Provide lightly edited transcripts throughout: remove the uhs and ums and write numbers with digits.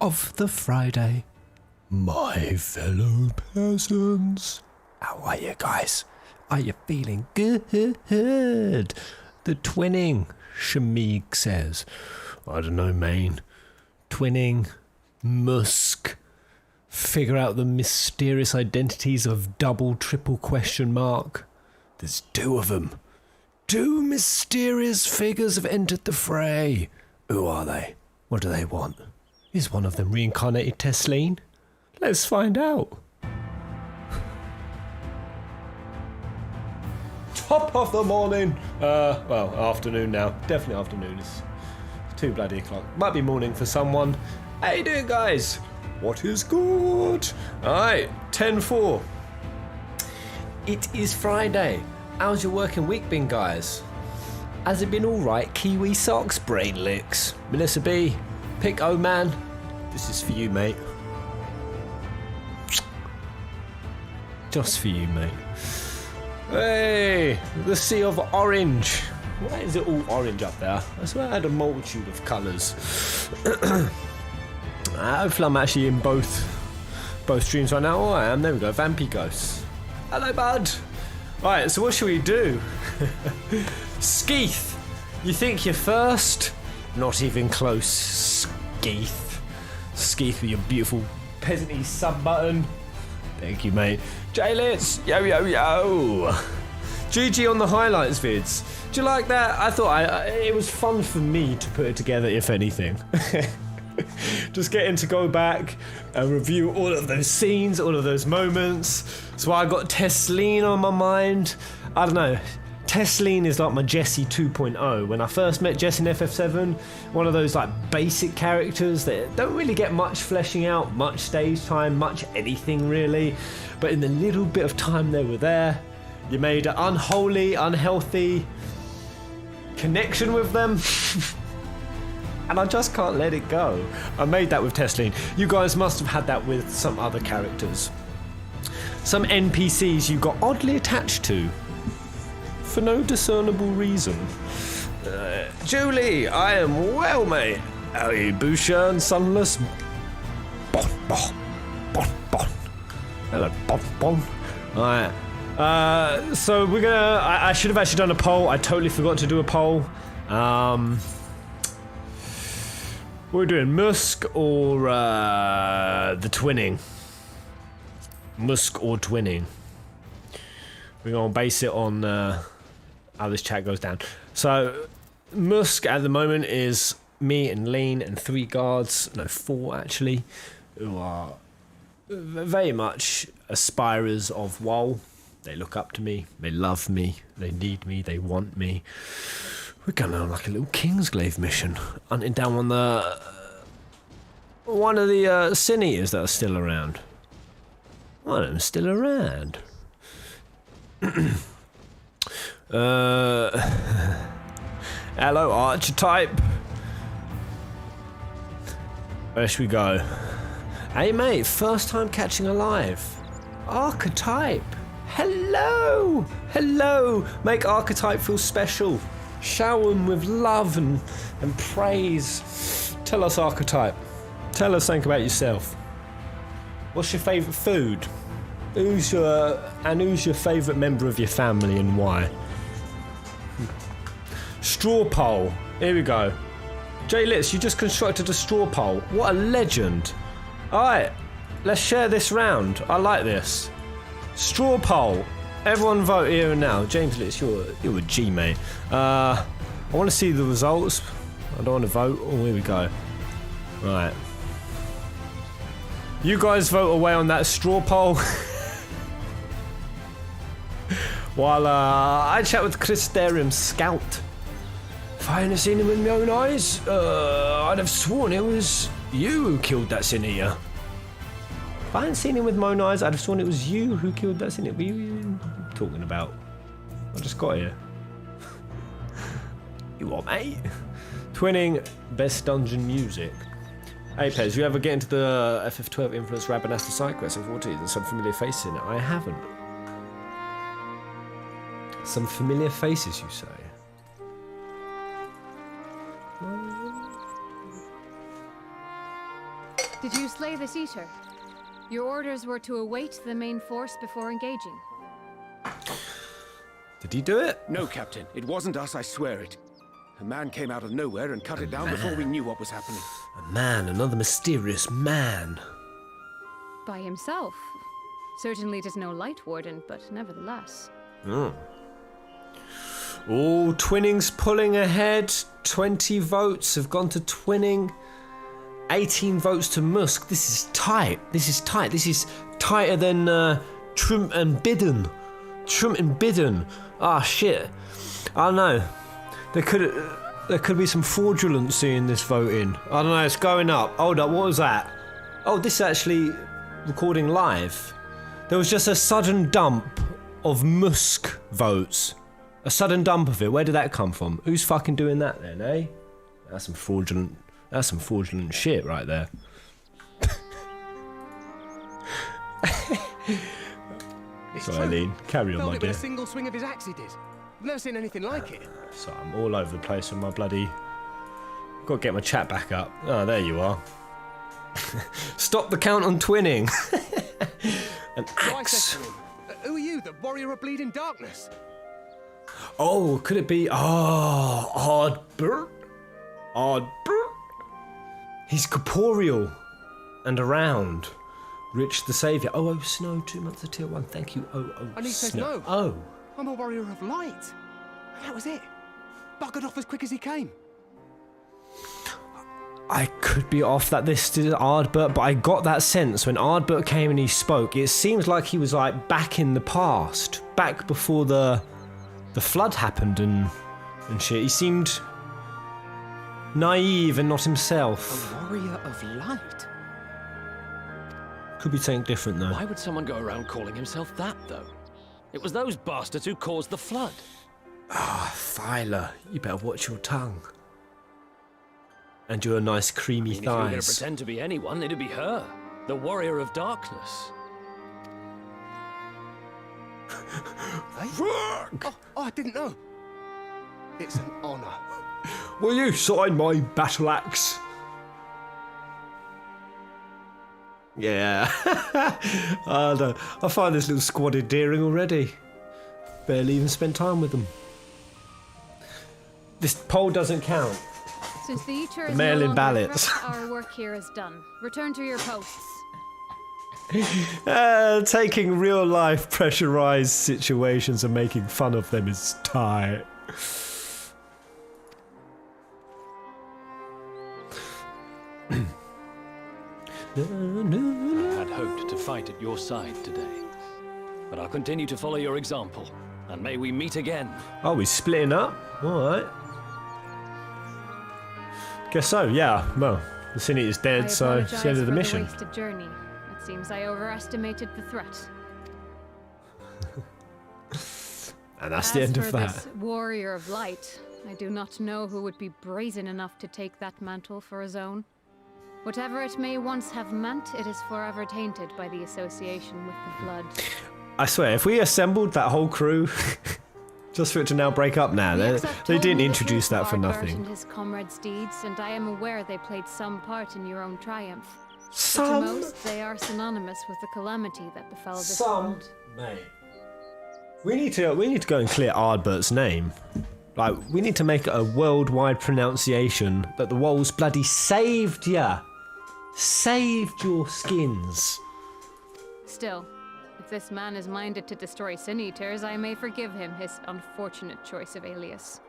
of the Friday. My fellow peasants. How are you guys? Are you feeling good? The twinning, Shamig says. I don't know, main. Twinning, Musk. Figure out the mysterious identities of double, triple question mark. There's 2 of them. 2 mysterious figures have entered the fray. Who are they? What do they want? Is one of them reincarnated Tesleen? Let's find out. Top of the morning. Well, afternoon now. Definitely afternoon. It's 2 bloody o'clock. Might be morning for someone. How you doing, guys? What is good? Alright, 10-4. It is Friday. How's your working week been, guys? Has it been alright? Kiwi socks, brain licks. Melissa B, Pick O Man. This is for you, mate. Just for you, mate. Hey, the sea of orange. Why is it all orange up there? I swear I had a multitude of colours. Hopefully I'm actually in both streams right now. Oh, I am. There we go. Vampy Ghosts. Hello, bud. Alright, so what should we do? Skeeth. You think you're first? Not even close. Skeeth. Skeeth with your beautiful peasanty sub button. Thank you, mate. J-Litz. Yo, yo, yo. GG on the highlights vids. Do you like that? I thought it was fun for me to put it together, if anything. Just getting to go back and review all of those scenes, all of those moments. So I got Tesleen on my mind. I don't know. Tesleen is like my Jesse 2.0. When I first met Jesse in FF7, one of those like basic characters that don't really get much fleshing out, much stage time, much anything really. But in the little bit of time they were there, you made an unholy, unhealthy connection with them. And I just can't let it go. I made that with Tesleen. You guys must have had that with some other characters. Some NPCs you got oddly attached to. For no discernible reason. Julie, I am well, mate. How are you, Boucher and Sunless? Bon, bon, bon, bon. Hello, bon, bon. Alright. So we're gonna... I should have actually done a poll. I totally forgot to do a poll. We're doing Musk or the twinning. Musk or twinning. We're going to base it on how this chat goes down. So, Musk at the moment is me and Lean and 3 guards, no 4 actually, who are very much aspirers of WoL. They look up to me, they love me, they need me, they want me. We're going on like a little Kingsglaive mission, hunting down on the one of the Sin Eaters that are still around. One of them still around. Hello, Archetype. Where should we go? Hey mate, first time catching a live. Archetype. Hello. Hello. Make Archetype feel special. Shower him with love and praise. Tell us, Archetype. Tell us something about yourself. What's your favourite food? Who's your favourite member of your family and why? Straw poll. Here we go. J-Litz, you just constructed a straw poll. What a legend. Alright, let's share this round. I like this. Straw poll. Everyone vote here and now. James Litz, you're a G, mate. I want to see the results. I don't want to vote. Oh, here we go. Right. You guys vote away on that straw poll. While I chat with Christerium Scout. If I hadn't seen him with my own eyes, I'd have sworn it was you who killed that Sin Eater. If I hadn't seen him with my own eyes, I'd have sworn it was you who killed that Sin Eater. What are you talking about? I just got here. You what, mate? Twinning best dungeon music. Hey Pez, you ever get into the FF12 influence Rabanasta side quest in 40? There's some familiar face in it. I haven't. Some familiar faces, you say? Did you slay this eater? Your orders were to await the main force before engaging. Did he do it? No, Captain. It wasn't us, I swear it. A man came out of nowhere and cut it down before we knew what was happening. A man, another mysterious man. By himself. Certainly it is no light warden, but nevertheless. Oh, Twinning's pulling ahead. 20 votes have gone to Twinning. 18 votes to Musk. This is tight. This is tight. This is tighter than Trump and Biden. Trump and Biden. Ah, shit. I don't know. There could be some fraudulency in this voting. I don't know. It's going up. Hold up. What was that? Oh, this is actually recording live. There was just a sudden dump of Musk votes. A sudden dump of it. Where did that come from? Who's fucking doing that then, eh? That's some fraudulent shit right there. Sorry, Eileen. Carry on, my dear. A single swing of his axe he did. I've never seen anything like it. So I'm all over the place with my bloody... Got to get my chat back up. Oh, there you are. Stop the count on Twinning. An axe. So I said to him, who are you, the warrior of bleeding darkness? Oh, could it be... Oh, Ardbert? Ardbert? He's corporeal and around. Rich the Saviour. Oh, Snow, 2 months of tier 1. Thank you. Oh, And he says Snow. no. Oh. I'm a warrior of light. And that was it. Buggered off as quick as he came. I could be off that this is Ardbert, but I got that sense when Ardbert came and he spoke. It seems like he was like back in the past, back before the flood happened and shit. He seemed naive and not himself. A warrior of light? Could be something different though. Why would someone go around calling himself that, though? It was those bastards who caused the flood. Ah, Thyla, you better watch your tongue. And your nice creamy If you were going to thighs. pretend to be anyone, it'd be her, the warrior of darkness. Fuck! Oh, I didn't know. It's an honour. Will you sign my battle axe? Yeah. I find this little squad endearing already. Barely even spent time with them. This poll doesn't count. Since the Eater is Mail-in no longer ballots. a threat, our work here is done. Return to your posts. Taking real life pressurized situations and making fun of them is tight. I had hoped to fight at your side today. But I'll continue to follow your example, and may we meet again. Oh, we're splitting up? Alright. Guess so, yeah. Well, the Sin Eater's dead, so it's the end of the mission. The wasted journey. It seems I overestimated the threat. And that's the end of that. This warrior of light, I do not know who would be brazen enough to take that mantle for his own. Whatever it may once have meant, it is forever tainted by the association with the flood. I swear, if we assembled that whole crew just for it to now break up now, they didn't introduce that for nothing. And his comrades' deeds, and I am aware they played some part in your own triumph. Some? But to most, they are synonymous with the calamity that befell this Some? world. Mate. We need to go and clear Ardbert's name. Like, we need to make it a worldwide pronunciation that the Wolves bloody saved ya. Saved your skins. Still, if this man is minded to destroy Sin Eaters, I may forgive him his unfortunate choice of alias.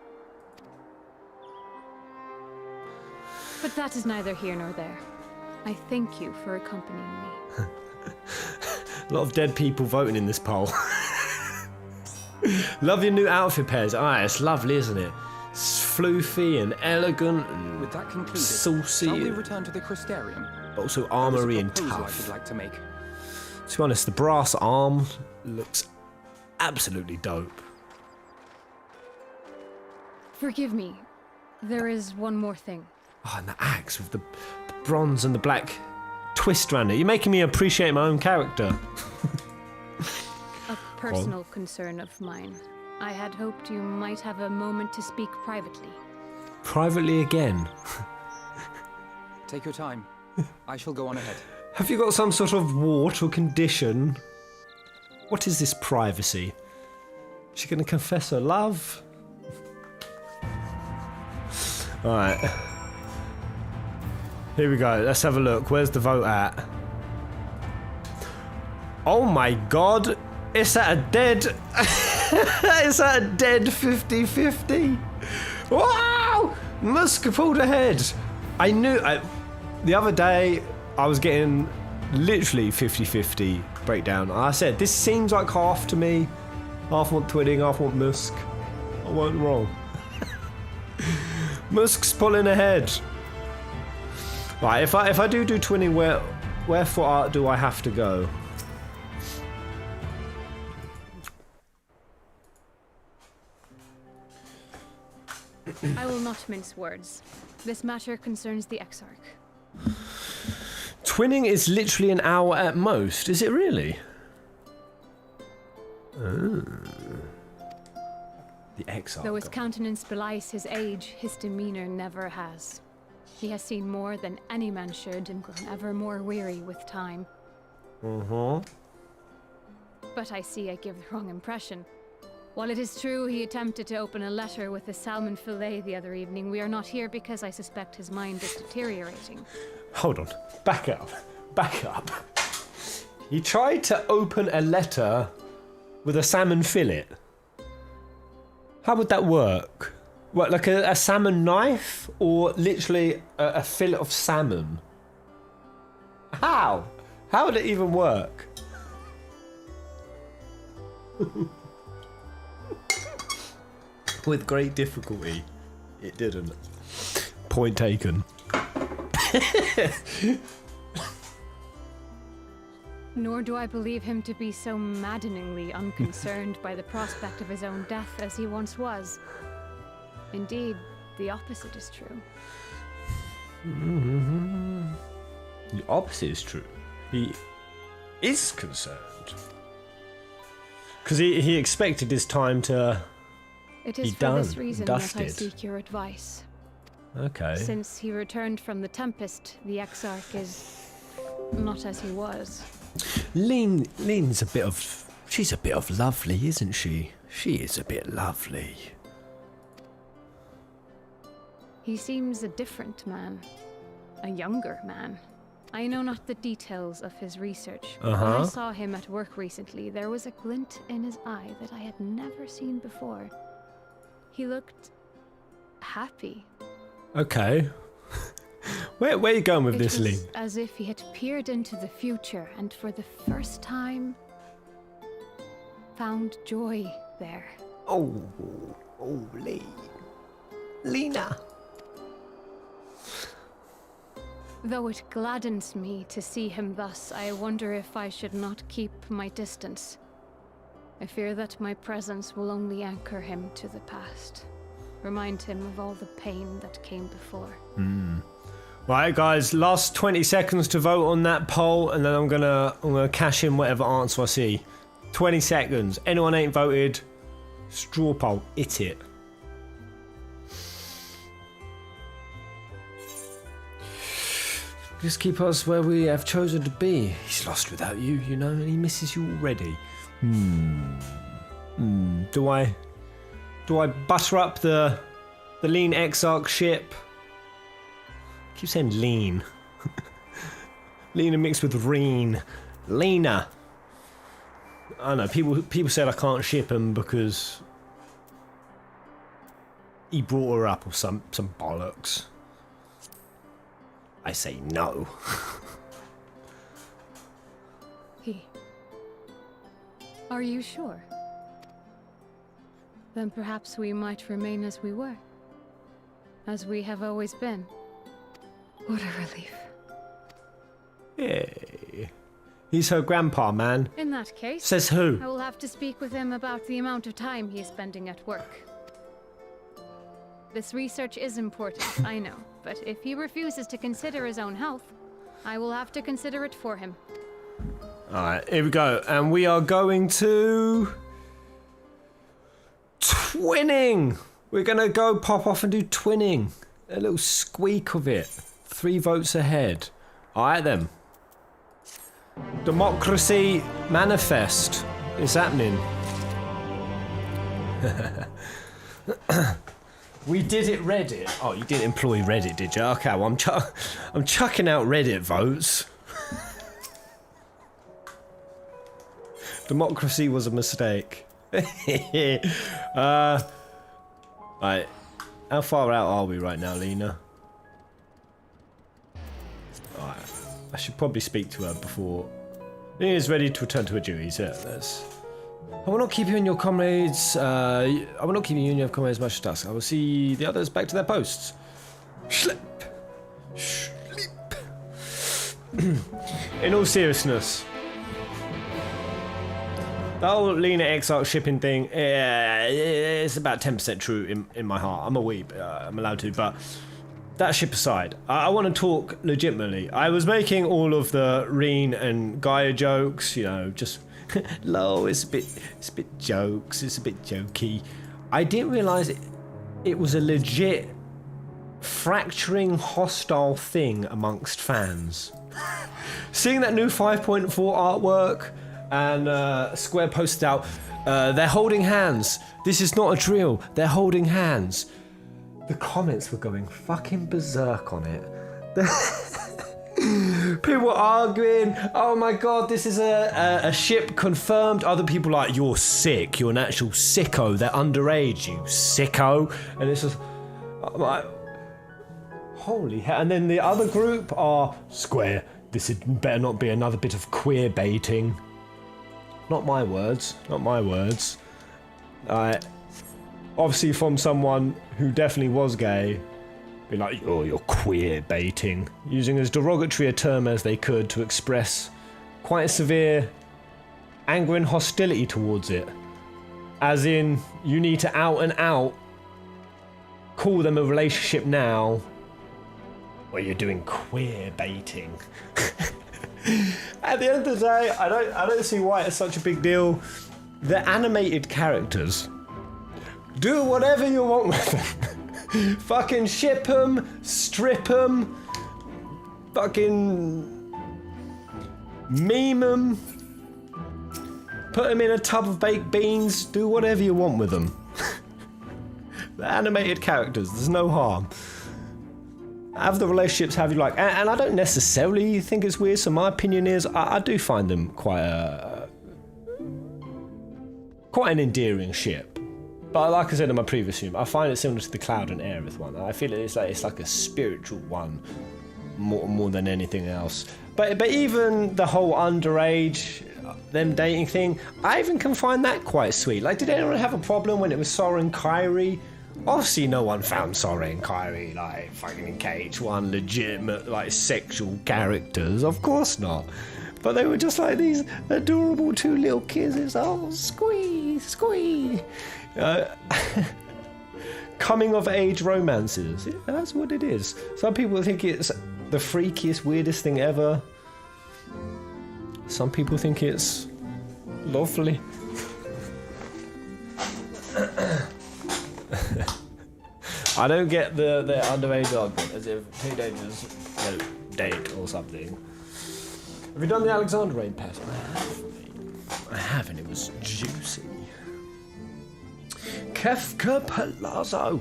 But that is neither here nor there. I thank you for accompanying me. A lot of dead people voting in this poll. Love your new outfit pairs. Ah, it's lovely, isn't it? It's floofy and elegant and with that concluded, saucy. shall we return to the Crystarium? But also armory and I tough. should like to make. To be honest, the brass arm looks absolutely dope. Forgive me. There is one more thing. Oh, and the axe with the bronze and the black twist around it. You're making me appreciate my own character. A personal concern of mine. I had hoped you might have a moment to speak privately. Privately again. Take your time. I shall go on ahead. Have you got some sort of wart or condition? What is this privacy? Is she going to confess her love? Alright. Here we go. Let's have a look. Where's the vote at? Oh my god. It's at a dead... it's at a dead 50-50. Wow! Musk pulled ahead. I knew... the other day, I was getting literally 50-50 breakdown. I said, this seems like half to me. Half want Twidding, half want Musk. I wasn't wrong. Musk's pulling ahead. Right, if I do twinning, where for art do I have to go? I will not mince words. This matter concerns the exarch. Twinning is literally an hour at most. Is it really? Oh. The exarch. Though his countenance belies his age, his demeanor never has. He has seen more than any man should and grown ever more weary with time. But I see I give the wrong impression. While it is true he attempted to open a letter with a salmon fillet the other evening, we are not here because I suspect his mind is deteriorating. Hold on. Back up. Back up. He tried to open a letter with a salmon fillet. How would that work? What, like a salmon knife? Or literally a fillet of salmon? How? How would it even work? With great difficulty, it didn't. Point taken. Nor do I believe him to be so maddeningly unconcerned by the prospect of his own death as he once was. Indeed, the opposite is true. The opposite is true. He is concerned. Because he expected his time to It is be for done, this reason that I dusted. seek your advice. Okay. Since he returned from the Tempest, the exarch is not as he was. Lean's a bit of... She's a bit of lovely, isn't she? She is a bit lovely. He seems a different man. A younger man. I know not the details of his research, but when I saw him at work recently, there was a glint in his eye that I had never seen before. He looked happy. Okay. Where are you going with this, It Lean? was as if he had peered into the future and for the first time found joy there. Oh, Lean. Lena. Though it gladdens me to see him thus, I wonder if I should not keep my distance. I fear that my presence will only anchor him to the past. Remind him of all the pain that came before. Right, guys, last 20 seconds to vote on that poll, and then I'm gonna cash in whatever answer I see. 20 seconds. Anyone ain't voted, straw poll, hit it. Just keep us where we have chosen to be. He's lost without you, you know, and he misses you already. Do I butter up the lean exarch ship? I keep saying lean. Lena mixed with Reen. Lena. I don't know, people said I can't ship him because he brought her up or some bollocks. I say no. Are you sure? Then perhaps we might remain as we were. As we have always been. What a relief. Hey. He's her grandpa, man. In that case, Says who? I will have to speak with him about the amount of time he is spending at work. This research is important, I know, but if he refuses to consider his own health, I will have to consider it for him. Alright, here we go. And we are going to... twinning! We're going to go pop off and do twinning. A little squeak of it. 3 votes ahead. Alright then. Democracy manifest is happening. We did it, Reddit. Oh, you didn't employ Reddit, did you? Okay, well, I'm chucking out Reddit votes. Democracy was a mistake. Right. How far out are we right now, Lena? Alright. I should probably speak to her before... Lena's ready to return to her duties. Yeah, that's... I will not keep you and your comrades, I will not keep you and your comrades much dusk. I will see the others back to their posts. Sleep. Sleep. In all seriousness, the whole Lena exarch shipping thing, it's about 10% true in my heart. I'm a weeb, I'm allowed to, but that ship aside, I want to talk legitimately. I was making all of the Reen and Gaia jokes, you know, just... Lol, it's a bit jokes, it's a bit jokey. I didn't realise it was a legit fracturing hostile thing amongst fans. Seeing that new 5.4 artwork and Square posted out, they're holding hands. This is not a drill, they're holding hands. The comments were going fucking berserk on it. People were arguing, oh my god, this is a ship confirmed. Other people like, you're sick, you're an actual sicko, they're underage, you sicko. And it's just, I'm like, holy hell. And then the other group are, Square, this better not be another bit of queer baiting. Not my words, not my words. Obviously from someone who definitely was gay, be like, oh, you're queer baiting, using as derogatory a term as they could to express quite a severe anger and hostility towards it. As in, you need to out and out call them a relationship now, or you're doing queer baiting. At the end of the day, I don't see why it's such a big deal. They're animated characters. Do whatever you want with them. Fucking ship them, strip them, fucking meme them, put them in a tub of baked beans, do whatever you want with them. They're animated characters, there's no harm. Have the relationships have you like, and I don't necessarily think it's weird, so my opinion is I do find them quite an endearing ship. But like I said in my previous stream, I find it similar to the Cloud and Aerith one. I feel it's like a spiritual one more than anything else. But even the whole underage, them dating thing, I even can find that quite sweet. Like, did anyone have a problem when it was Sora and Kyrie? Obviously no one found Sora and Kyrie like fucking in KH1 legitimate like sexual characters. Of course not. But they were just like these adorable two little kisses. Oh, squeeze, squeeze. Coming of age romances. Yeah, that's what it is. Some people think it's the freakiest, weirdest thing ever. Some people think it's lovely. I don't get the underage argument as if teenagers don't date or something. Have you done the Exonerating pattern? I have, and it was juicy. Kefka Palazzo.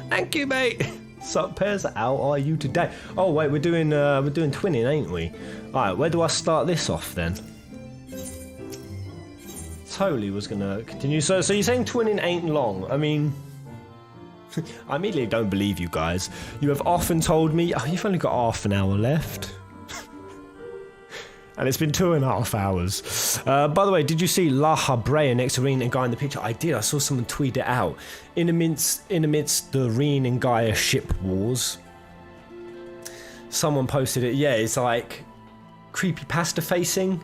Thank you, mate. Sup, Pez? How are you today? Oh wait, we're doing twinning, ain't we? All right, where do I start this off then? Totally was gonna continue. So you're saying twinning ain't long? I mean, I immediately don't believe you guys. You have often told me, oh, you've only got half an hour left. And it's been 2.5 hours. By the way, did you see La Habrea next to Reen and Gaia in the picture? I did. I saw someone tweet it out. In amidst the Reen and Gaia ship wars, someone posted it. Yeah, it's like creepypasta facing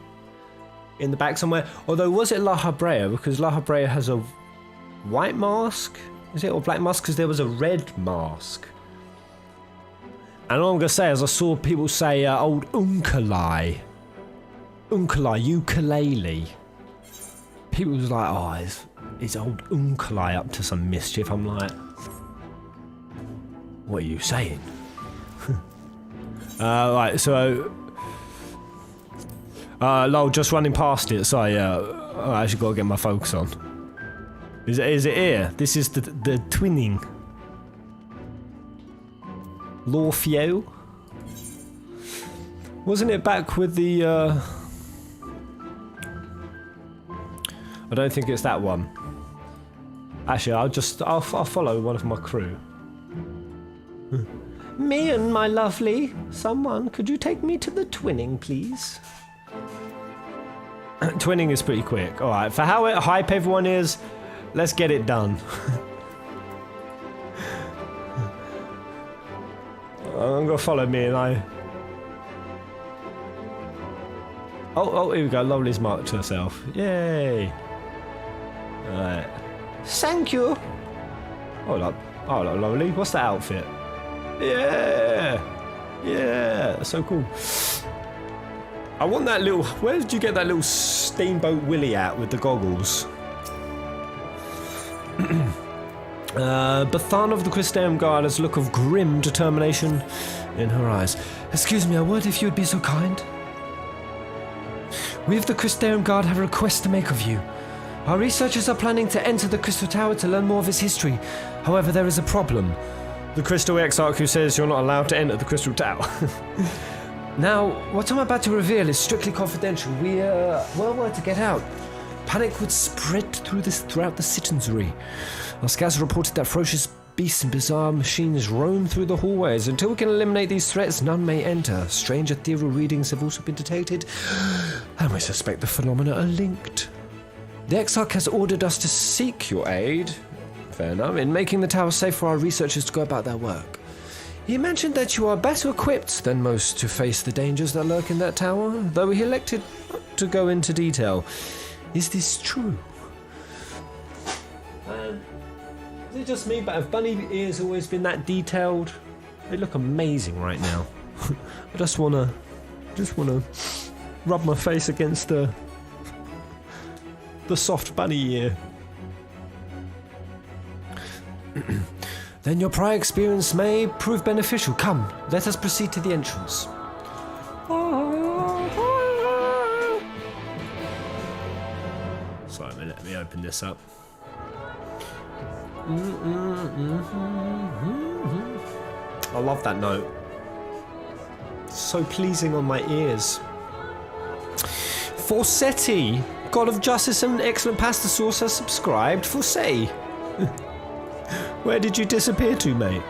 in the back somewhere. Although, was it La Habrea? Because La Habrea has a white mask. Is it, or black mask? Because there was a red mask. And all I'm going to say is I saw people say old Unkalai. Ukulele. People was like, oh, is old Unkalai up to some mischief? I'm like, What are you saying? Right, so... lol, just running past it, so yeah, I actually got to get my focus on. Is it here? This is the twinning. Lorfeo? Wasn't it back with the, I don't think it's that one. Actually, I'll follow one of my crew. Me and my lovely. Someone, could you take me to the twinning, please? Twinning is pretty quick. Alright, for how hype everyone is, let's get it done. I'm gonna follow me and I... Oh, here we go. Lovely's marked herself. Yay! Alright. Thank you! Hold up. Oh, lovely. What's that outfit? Yeah! Yeah! So cool. I want that little... Where did you get that little Steamboat Willie at with the goggles? Bethan of the Christaeum Guard has a look of grim determination in her eyes. Excuse me, a word if you would be so kind. We of the Christaeum Guard have a request to make of you. Our researchers are planning to enter the Crystal Tower to learn more of its history. However, there is a problem. The Crystal Exarch who says you're not allowed to enter the Crystal Tower. Now, what I'm about to reveal is strictly confidential. We were to get out. Panic would spread throughout the citizenry. Our scouts reported that ferocious beasts and bizarre machines roam through the hallways. Until we can eliminate these threats, none may enter. Strange ethereal readings have also been detected, and we suspect the phenomena are linked. The Exarch has ordered us to seek your aid, fair enough, in making the tower safe for our researchers to go about their work. He mentioned that you are better equipped than most to face the dangers that lurk in that tower, though he elected not to go into detail. Is this true? Is it just me, but have bunny ears always been that detailed? They look amazing right now. I just wanna rub my face against the soft bunny ear. Then your prior experience may prove beneficial. Come, let us proceed to the entrance. Sorry, let me open this up. I love that note. It's so pleasing on my ears. Forsetti, God of Justice and excellent pasta sauce, has subscribed. Forsay. Where did you disappear to, mate?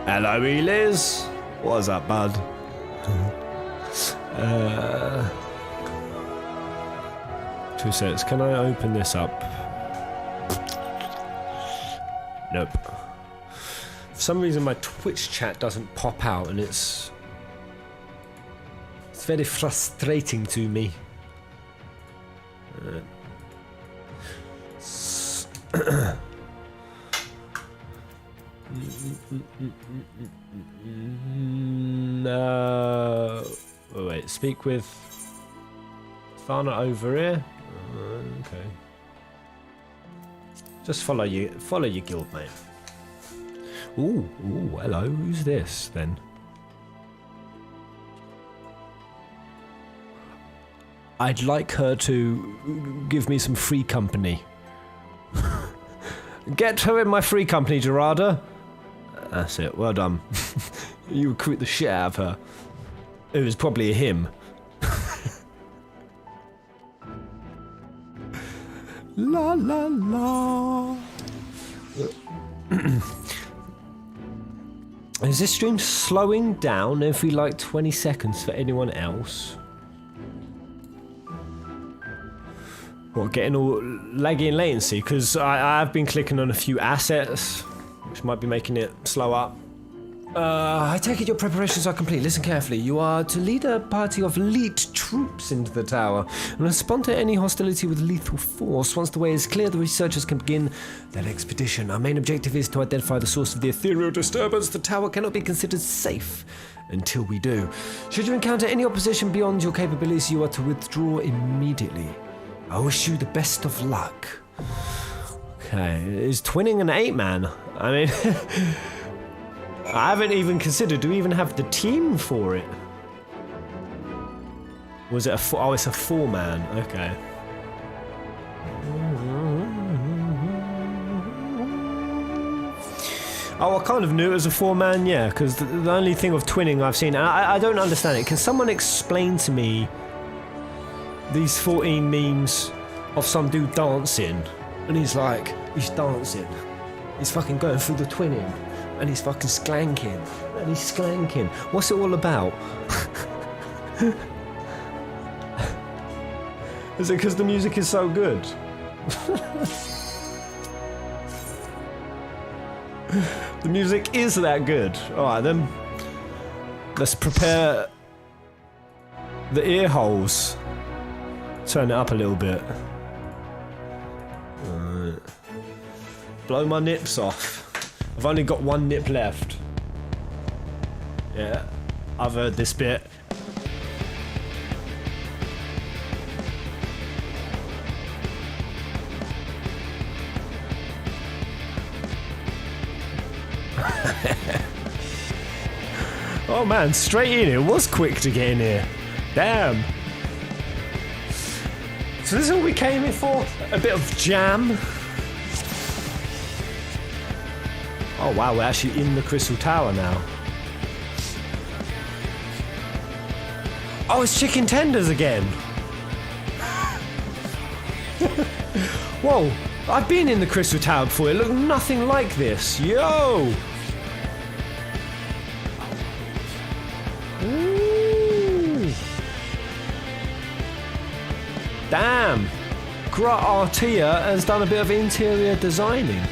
Hello, Liz. What's up, bud? Two seconds. Can I open this up? Nope. For some reason, my Twitch chat doesn't pop out, and it's very frustrating to me. No. Oh, wait, speak with Thana over here. Okay. Just follow your guild, mate. Ooh, hello. Who's this then? I'd like her to give me some free company. Get her in my free company, Gerarda. That's it. Well done. You recruit the shit out of her. It was probably a him. La la la. Is this stream slowing down every like 20 seconds for anyone else? What, getting all laggy and latency? Because I've been clicking on a few assets, which might be making it slow up. I take it your preparations are complete. Listen carefully. You are to lead a party of elite troops into the tower and respond to any hostility with lethal force. Once the way is clear, the researchers can begin their expedition. Our main objective is to identify the source of the ethereal disturbance. The tower cannot be considered safe until we do. Should you encounter any opposition beyond your capabilities, you are to withdraw immediately. I wish you the best of luck. Okay, is twinning an 8-man? I mean, I haven't even considered, do we even have the team for it? Was it a 4? Oh, it's a 4-man, okay. Oh, I kind of knew it was a 4-man, yeah, because the only thing of twinning I've seen, and I don't understand it. Can someone explain to me these 14 memes of some dude dancing? And he's dancing. He's fucking going through the twinning. And he's fucking sklanking. And he's sklanking. What's it all about? Is it because the music is so good? The music is that good. Alright then. Let's prepare the ear holes. Turn it up a little bit. Alright. Blow my nips off. I've only got one nip left. Yeah, I've heard this bit. Oh man, straight in. It was quick to get in here. Damn. So this is what we came here for? A bit of jam. Oh wow, we're actually in the Crystal Tower now. Oh, it's chicken tenders again. Whoa, I've been in the Crystal Tower before. It looked nothing like this. Yo! Ooh. Damn. Grut Artia has done a bit of interior designing.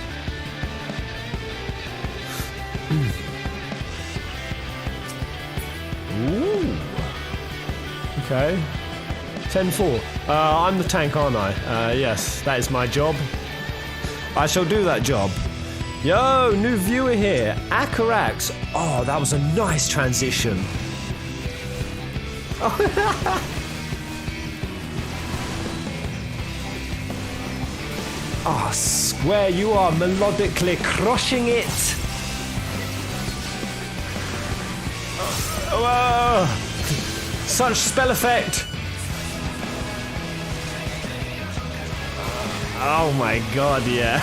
Ooh. Okay. 10-4. I'm the tank, aren't I? Yes, that is my job. I shall do that job. Yo, new viewer here. Akarax. Oh, that was a nice transition. Ah, Square, you are melodically crushing it. Whoa! Such spell effect. Oh my god, yeah.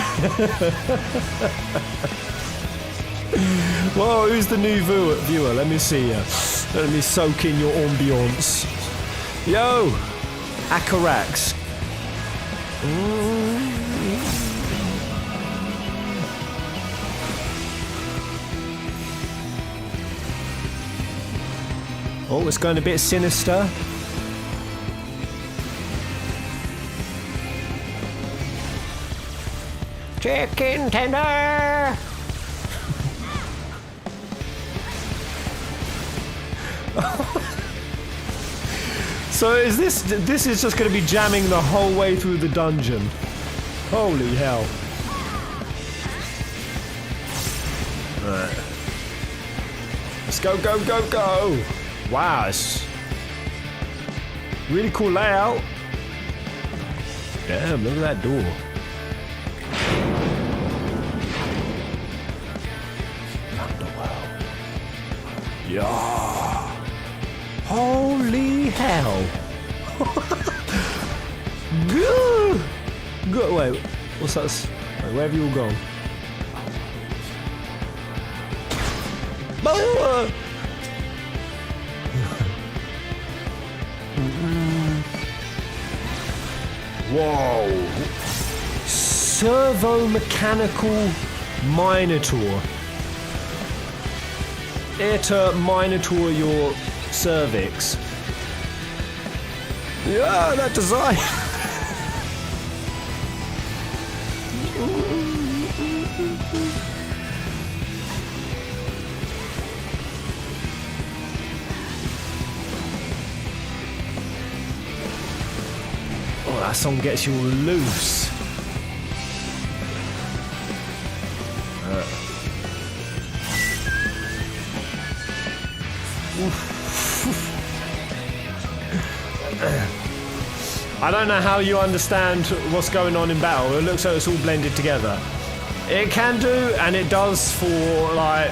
Whoa, who's the new viewer? Let me see you. Let me soak in your ambience. Yo! Akarax. Oh, it's going a bit sinister. Chicken tender! So is this is just going to be jamming the whole way through the dungeon. Holy hell. Alright. Let's go, go, go, go! Wow, it's really cool layout. Damn, look at that door. Yeah. Holy hell. Good. Good. Wait, what's that? Wait, where have you all gone? Whoa. Servo-mechanical Minotaur. Here to Minotaur your cervix. Yeah, that design. Oh, that song gets you all loose. I don't know how you understand what's going on in battle. It looks like it's all blended together. It can do, and it does for, like,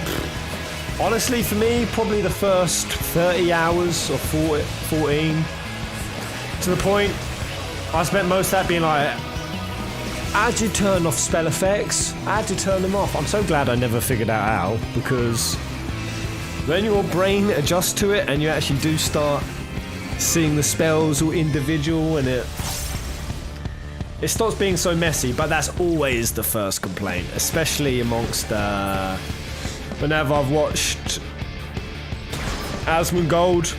honestly, for me, probably the first 30 hours or 14. To the point, I spent most of that being like, how do you turn off spell effects? How do you turn them off? I'm so glad I never figured that out, because when your brain adjusts to it and you actually do start seeing the spells all individual, and it stops being so messy. But that's always the first complaint, especially amongst whenever I've watched Asmongold,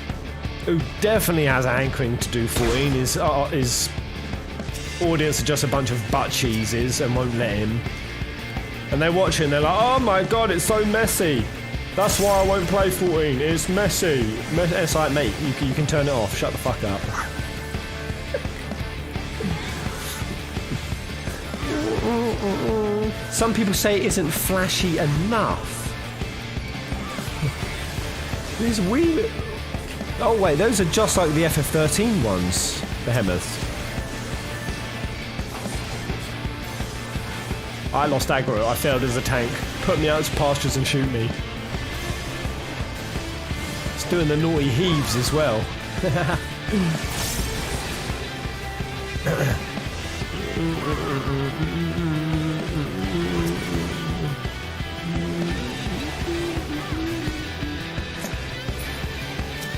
who definitely has a hankering to do 14. His audience are just a bunch of butt cheeses and won't let him, and they watch it and they're like, oh my god, it's so messy. That's why I won't play 14. It's messy. It's like, mate, you can turn it off. Shut the fuck up. Some people say it isn't flashy enough. These weird. Oh wait, those are just like the FF13 ones. Behemoth. I lost aggro. I failed as a tank. Put me out to pastures and shoot me. Doing the naughty heaves as well.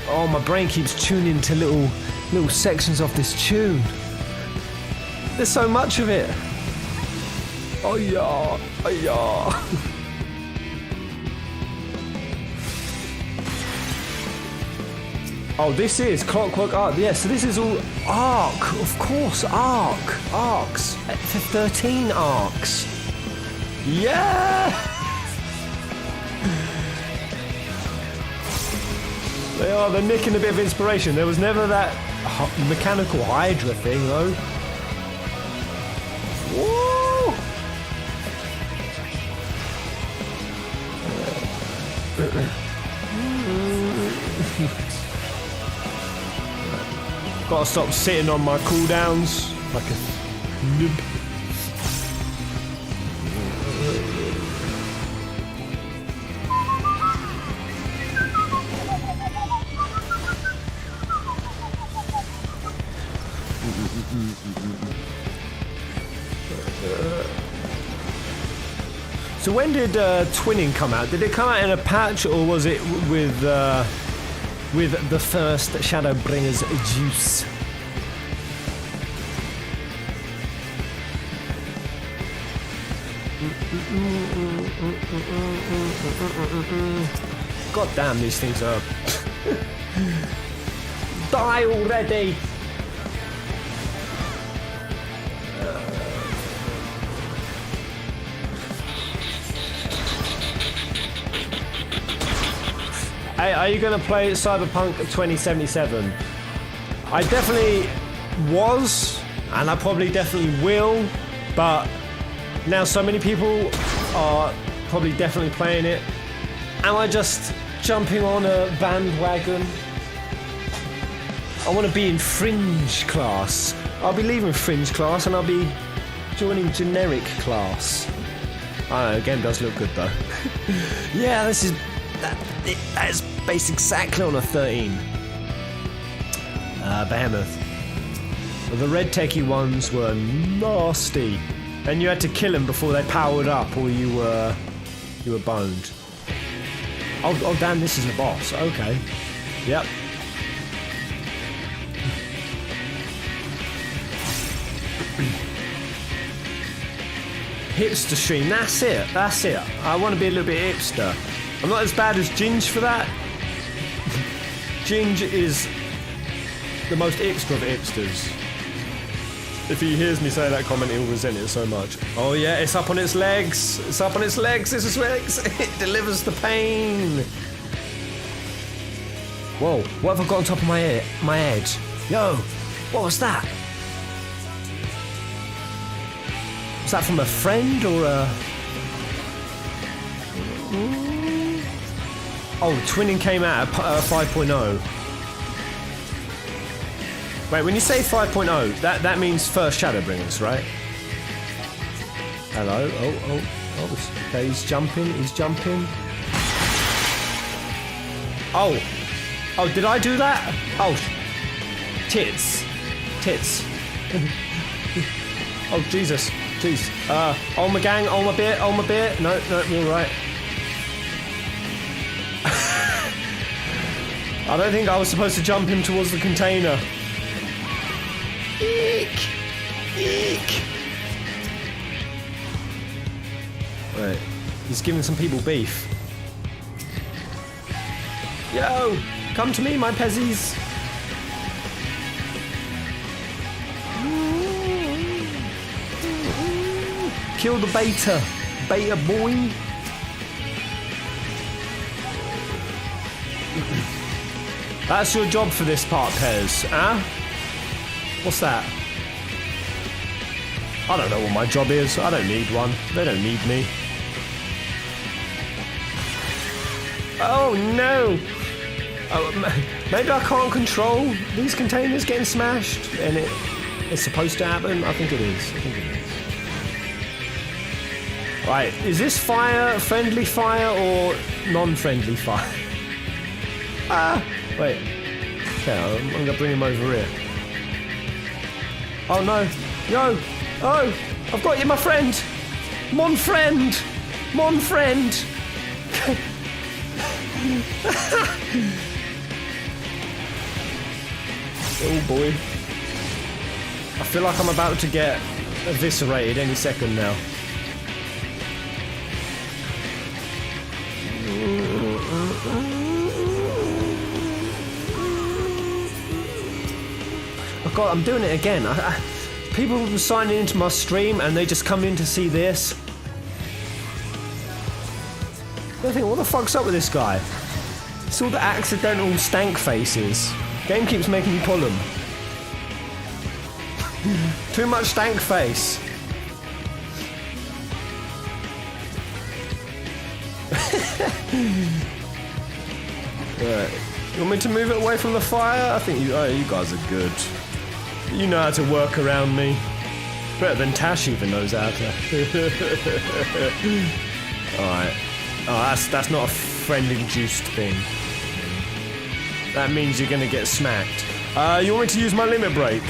Oh, my brain keeps tuning to little sections of this tune. There's so much of it. Oh yeah, oh yeah. Oh, this is Clockwork Arc. Yeah, so this is all Arc, of course, Arcs. F13 Arcs. Yeah! They're nicking a bit of inspiration. There was never that mechanical Hydra thing, though. Woo! Gotta stop sitting on my cooldowns like a noob. So when did twinning come out? Did it come out in a patch, or was it with the first Shadowbringers juice? God damn, these things are... Die already! Hey, are you going to play Cyberpunk 2077? I definitely was, and I probably definitely will, but now so many people are probably definitely playing it. Am I just jumping on a bandwagon? I want to be in Fringe class. I'll be leaving Fringe class and I'll be joining Generic class. I know, the game does look good though. Yeah, this is... That is based exactly on a 13. Behemoth. Well, the red techie ones were nasty. And you had to kill them before they powered up, or you were boned. Oh damn, this is a boss. Okay. Yep. Hipster stream, that's it. I want to be a little bit hipster. I'm not as bad as Ginge for that. Ginge is the most hipster of hipsters. If he hears me say that comment, he'll resent it so much. Oh yeah, it's up on its legs. It's up on its legs. It's legs. It delivers the pain. Whoa, what have I got on top of my head? Yo, what was that? Was that from a friend or a... Oh, twinning came out at 5.0. Wait, when you say 5.0, that means first Shadowbringers, right? Hello. Oh. Okay, he's jumping. Oh, did I do that? Oh, tits. Oh, Jesus. Jeez. On my gang, on my beer. No, you're right. I don't think I was supposed to jump him towards the container. Eek. Right, he's giving some people beef. Yo, come to me, my pezzies. Kill the beta boy. That's your job for this part, Pez, huh? What's that? I don't know what my job is. I don't need one. They don't need me. Oh no! Oh, maybe I can't control these containers getting smashed, and it's supposed to happen. I think it is. Right, is this fire friendly fire or non-friendly fire? Wait. Okay, I'm gonna bring him over here. Oh no! No! Oh! I've got you, my friend! Mon friend! Oh boy. I feel like I'm about to get eviscerated any second now. Oh god, I'm doing it again. People were signing into my stream and they just come in to see this. I think, what the fuck's up with this guy? It's all the accidental stank faces. Game keeps making me pull them. Too much stank face. Right. You want me to move it away from the fire? I think you guys are good. You know how to work around me. Better than Tash even knows how to. Alright. Oh, that's not a friend-induced thing. That means you're gonna get smacked. You want me to use my limit break?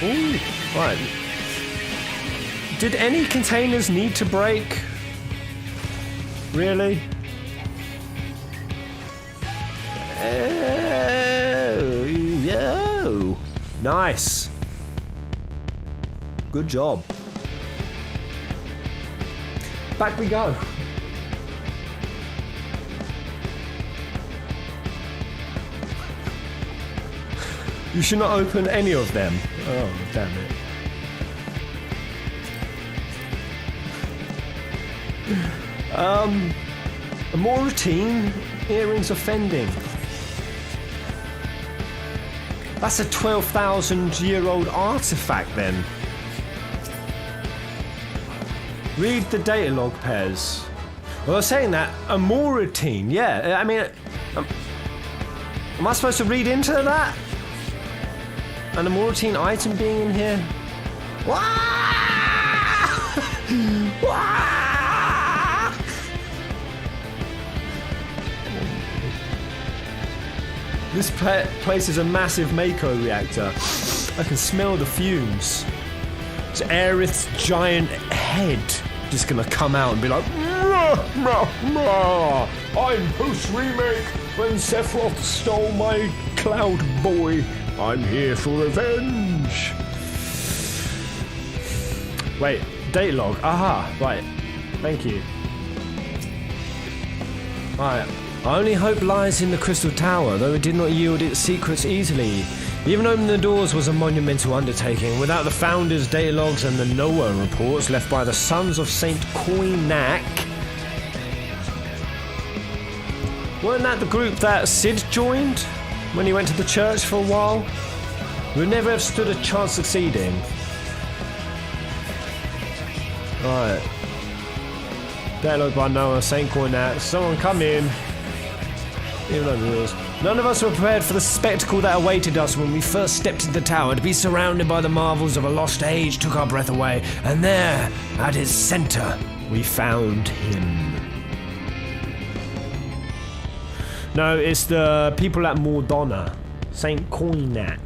Ooh, right. Did any containers need to break? Really? Oh, yo. Nice. Good job. Back we go. You should not open any of them. Oh, damn it. A more routine, earrings offending. That's a 12,000-year-old artifact then. Read the data log, Pez. Well, I was saying that, a more routine, yeah. I mean, am I supposed to read into that? And a more routine item being in here? This place is a massive Mako reactor. I can smell the fumes. It's Aerith's giant head just gonna come out and be like, I'm post-remake when Sephiroth stole my Cloud Boy. I'm here for revenge. Wait, date log. Aha, right. Thank you. Right. Our only hope lies in the Crystal Tower, though it did not yield its secrets easily. Even opening the doors was a monumental undertaking. Without the Founders' data logs and the Noah reports left by the Sons of Saint Koinak. Weren't that the group that Sid joined when he went to the church for a while? We would never have stood a chance succeeding. Right. Dialogue by Noah, Saint Coinac. Someone come in. Even though the rules. None of us were prepared for the spectacle that awaited us when we first stepped into the tower. To be surrounded by the marvels of a lost age took our breath away. And there, at its center, we found him. No, it's the people at Mordona. Saint Coinac.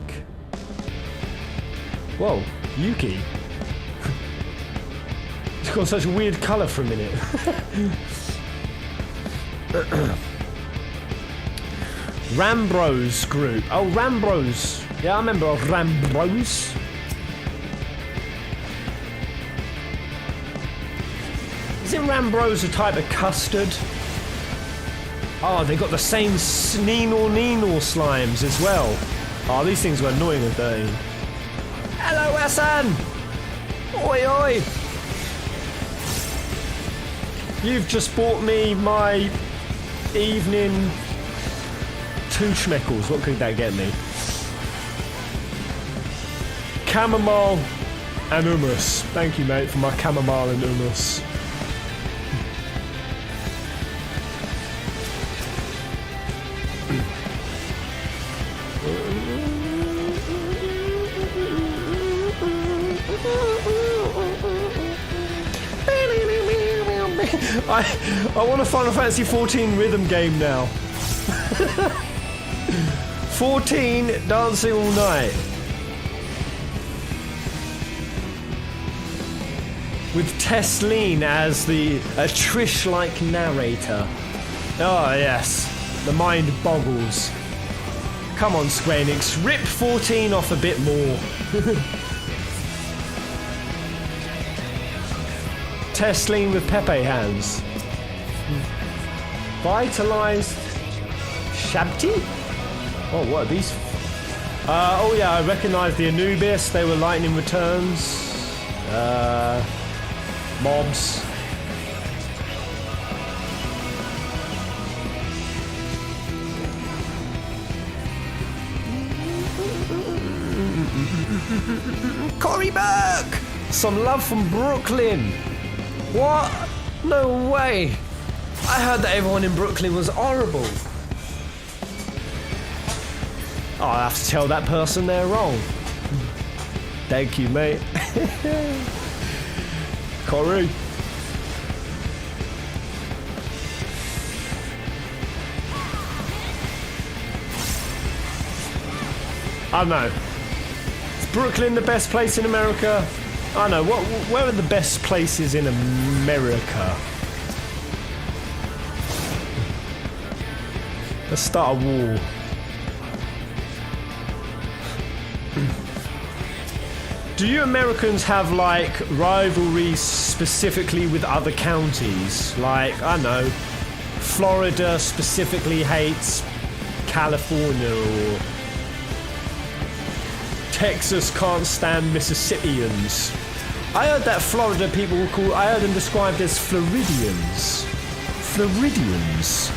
Whoa, Yuki. It's got such a weird colour for a minute. Rambros group. Oh, Rambros. Yeah, I remember of Rambros. Isn't Rambros a type of custard? Oh, they got the same Neenor slimes as well. Oh, these things were annoying and dirty. Hello, Hassan! Oi, oi! You've just bought me my evening 2 schmeckles. What could that get me? Chamomile and hummus. Thank you, mate, for my chamomile and hummus. I want a Final Fantasy 14 rhythm game now. 14 dancing all night. With Tesleen as a Trish-like narrator. Oh yes, the mind boggles. Come on, Square Enix, rip 14 off a bit more. Tesleen with Pepe hands. Vitalized Shabti? Oh, what are these? Oh yeah, I recognise the Anubis. They were lightning returns. Mobs. Cory Burke! Some love from Brooklyn. What? No way. I heard that everyone in Brooklyn was horrible. Oh, I have to tell that person they're wrong. Thank you, mate. Cory. I don't know. Is Brooklyn the best place in America? I don't know. Where are the best places in America? Let's start a war. Do you Americans have like rivalries specifically with other counties? Like, I don't know, Florida specifically hates California, or Texas can't stand Mississippians. I heard that Florida people were called, I heard them described as Floridians. Floridians.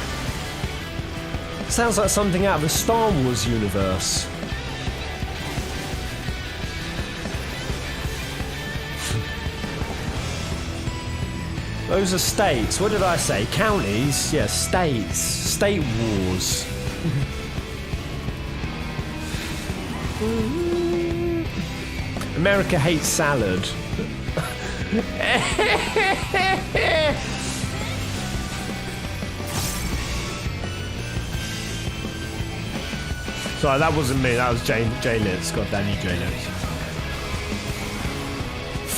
Sounds like something out of the Star Wars universe. Those are states. What did I say? Counties? Yeah, states. State wars. America hates salad. Sorry, that wasn't me. That was Jay Litz. God damn you, Jay Litz.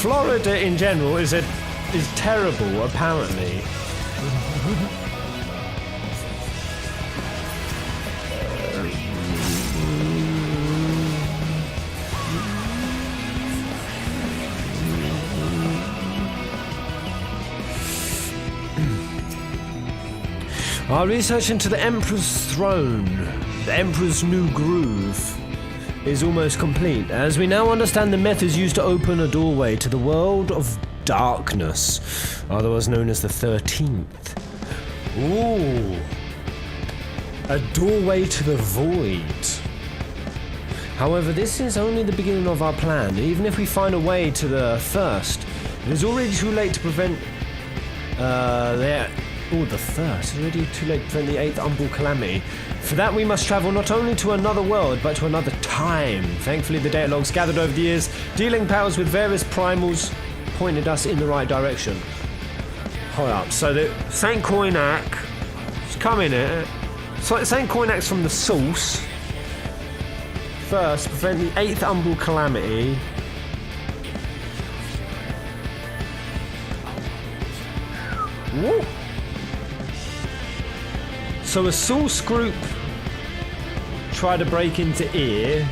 Florida in general is terrible, apparently. Our research into the Emperor's throne, the Emperor's new groove, is almost complete, as we now understand the methods used to open a doorway to the world of darkness, otherwise known as the 13th. Ooh. A doorway to the void. However, this is only the beginning of our plan. Even if we find a way to the first, it is already too late to prevent The third. It's already too late to prevent the 8th umbral calamity. For that we must travel not only to another world, but to another time. Thankfully the data logs gathered over the years, dealing powers with various primals, pointed us in the right direction. Hold up, so the St. Koinak is coming here. So St. Koinak's from the source. First, prevent the 8th umbral calamity. Woo! So a source group tried to break into ear.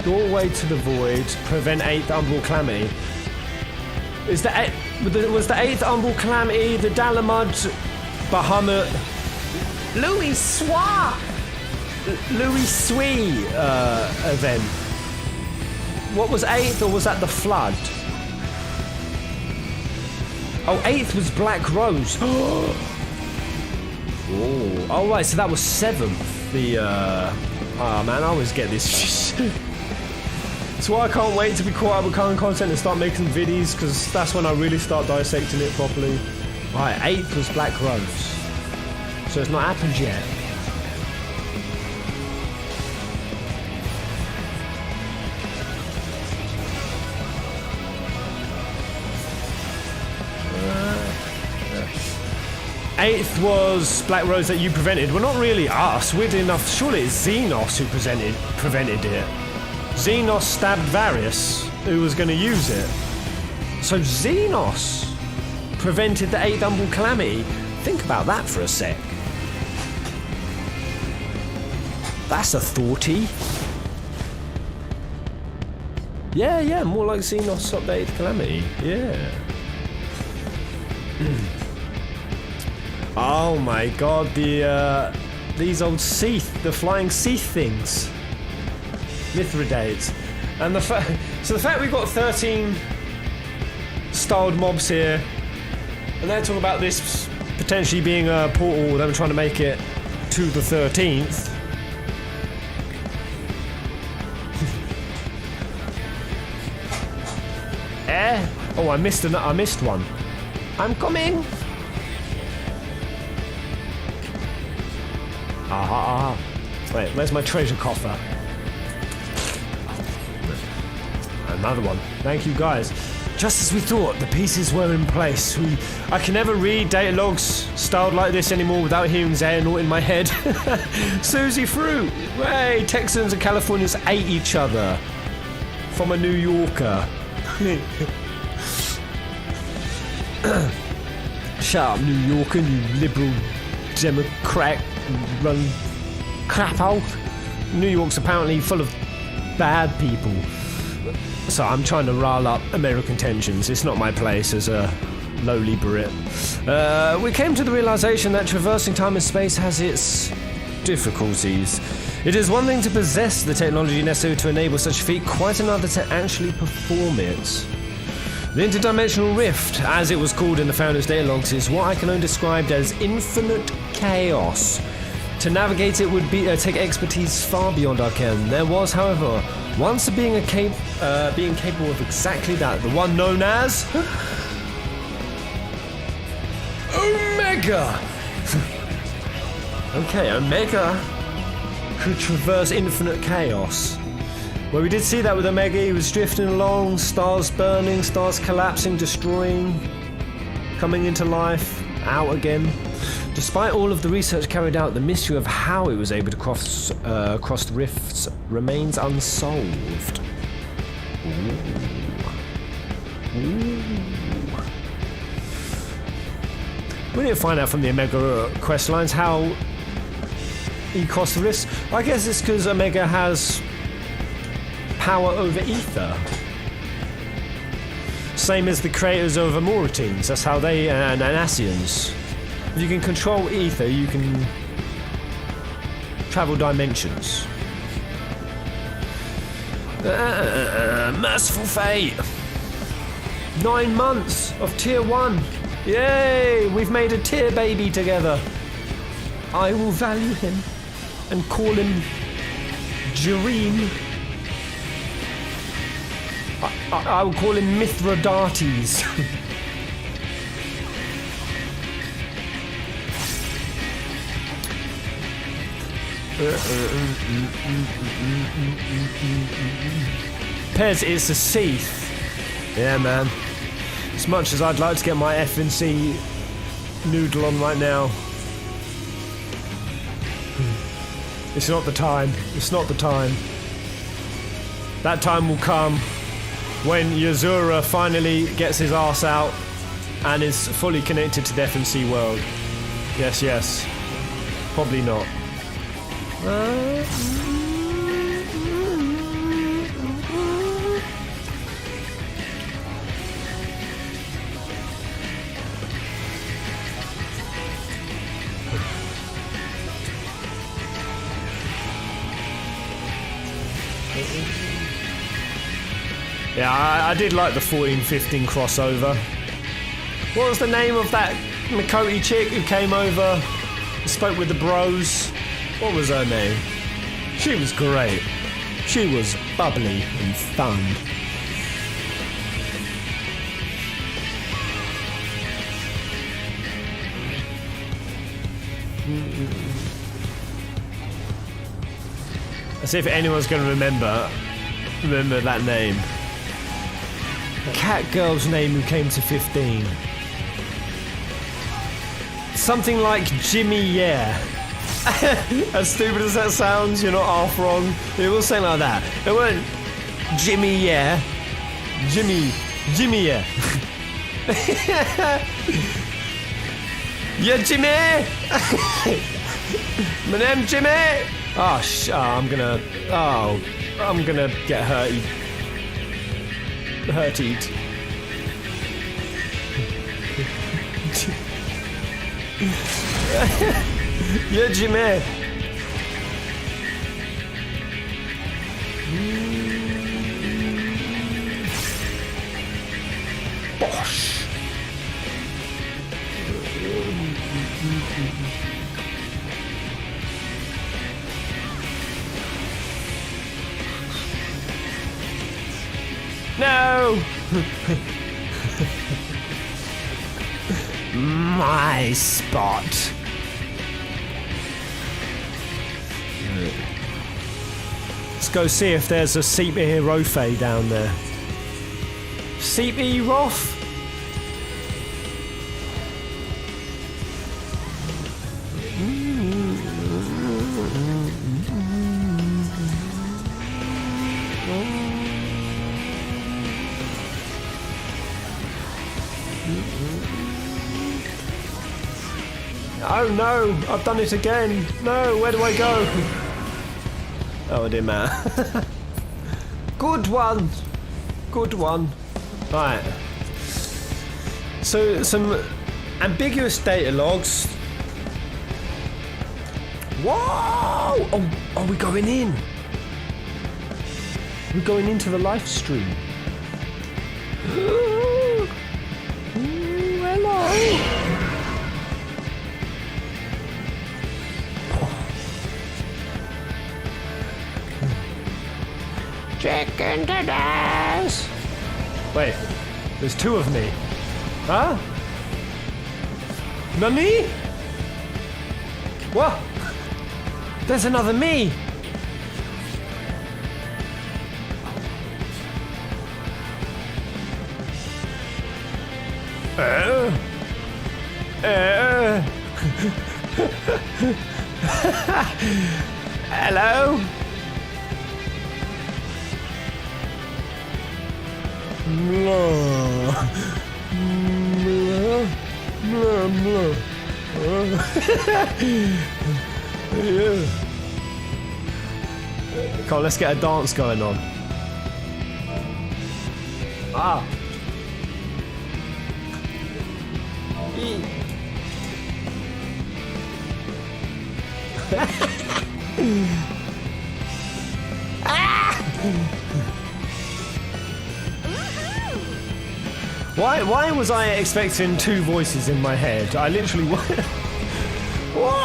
Doorway to the void, prevent 8th umbral calamity. Was the 8th umbral calamity the Dalamud Bahamut Louis Sui event? What was 8th, or was that the flood? Oh, 8th was Black Rose. Oh, right, so that was 7th. The, oh man, I always get this. That's why I can't wait to be caught up with current content and start making videos, because that's when I really start dissecting it properly. Right, 8th was Black Rose. So it's not happened yet. Eighth was Black Rose that you prevented. Well, not really us. Weirdly enough, surely it's Xenos who prevented it. Xenos stabbed Varius, who was going to use it. So Xenos prevented the 8th umbral calamity. Think about that for a sec. That's a thoughty. Yeah, more like Xenos stopped the 8th calamity. Yeah. Oh my god, these old Seath, the flying Seath things. Mithridates. And the fact we've got 13 styled mobs here, and they're talking about this potentially being a portal, they were trying to make it to the 13th. Oh, I missed one. I'm coming. Wait, where's my treasure coffer? Another one. Thank you, guys. Just as we thought, the pieces were in place. I can never read data logs styled like this anymore without hearing Xehanort in my head. Susie Fruit! Hey, Texans and Californians ate each other. From a New Yorker. Shut up, New Yorker, you liberal Democrat run crap hole. New York's apparently full of bad people. So I'm trying to rile up American tensions. It's not my place as a lowly Brit. We came to the realization that traversing time and space has its difficulties. It is one thing to possess the technology necessary to enable such a feat, quite another to actually perform it. The interdimensional rift, as it was called in the Founders' data logs, is what I can only describe as infinite chaos. To navigate it would take expertise far beyond our ken. There was, however, once a being capable of exactly that, the one known as Omega. Okay, Omega could traverse infinite chaos. Well, we did see that with Omega. He was drifting along, stars burning, stars collapsing, destroying, coming into life, out again. Despite all of the research carried out, the mystery of how it was able to cross the rifts remains unsolved. Ooh. We need to find out from the Omega quest lines how he crossed the rifts. I guess it's because Omega has power over ether. Same as the creators of Amoritines. That's how they, and Asians. If you can control ether, you can travel dimensions. Merciful fate. 9 months of tier 1. Yay! We've made a tier baby together. I will value him and call him Jareen. I will call him Mithridates. Pez, it's a Seath. Yeah, man. As much as I'd like to get my FNC noodle on right now, it's not the time. It's not the time. That time will come when Yazura finally gets his ass out and is fully connected to the FNC world. Yes, yes. Probably not. Yeah, I did like the 14-15 crossover. What was the name of that Makoti chick who came over, spoke with the bros? What was her name? She was great. She was bubbly and fun. As if anyone's going to remember that name. Cat girl's name who came to 15. Something like Jimmy, yeah. As stupid as that sounds, you're not half wrong. It was something like that. It weren't Jimmy, yeah. Jimmy, yeah. Yeah, Jimmy! My name's Jimmy! I'm gonna get hurtied. Yeah, Jimmy. Bosh. No. My spot. Let's go see if there's a Seepy Rofe down there. Seepy Roth? Oh no, I've done it again. No, where do I go? Oh, it didn't matter. Good one. Good one. Right. So, some ambiguous data logs. Whoa! Oh, are we going in? We're going into the live stream. Ooh, hello. Chicken dinners! Wait, there's two of me. Huh? Nani? What? There's another me! Hello? Come on, let's get a dance going on. Ah. Why was I expecting two voices in my head? I literally Whoa!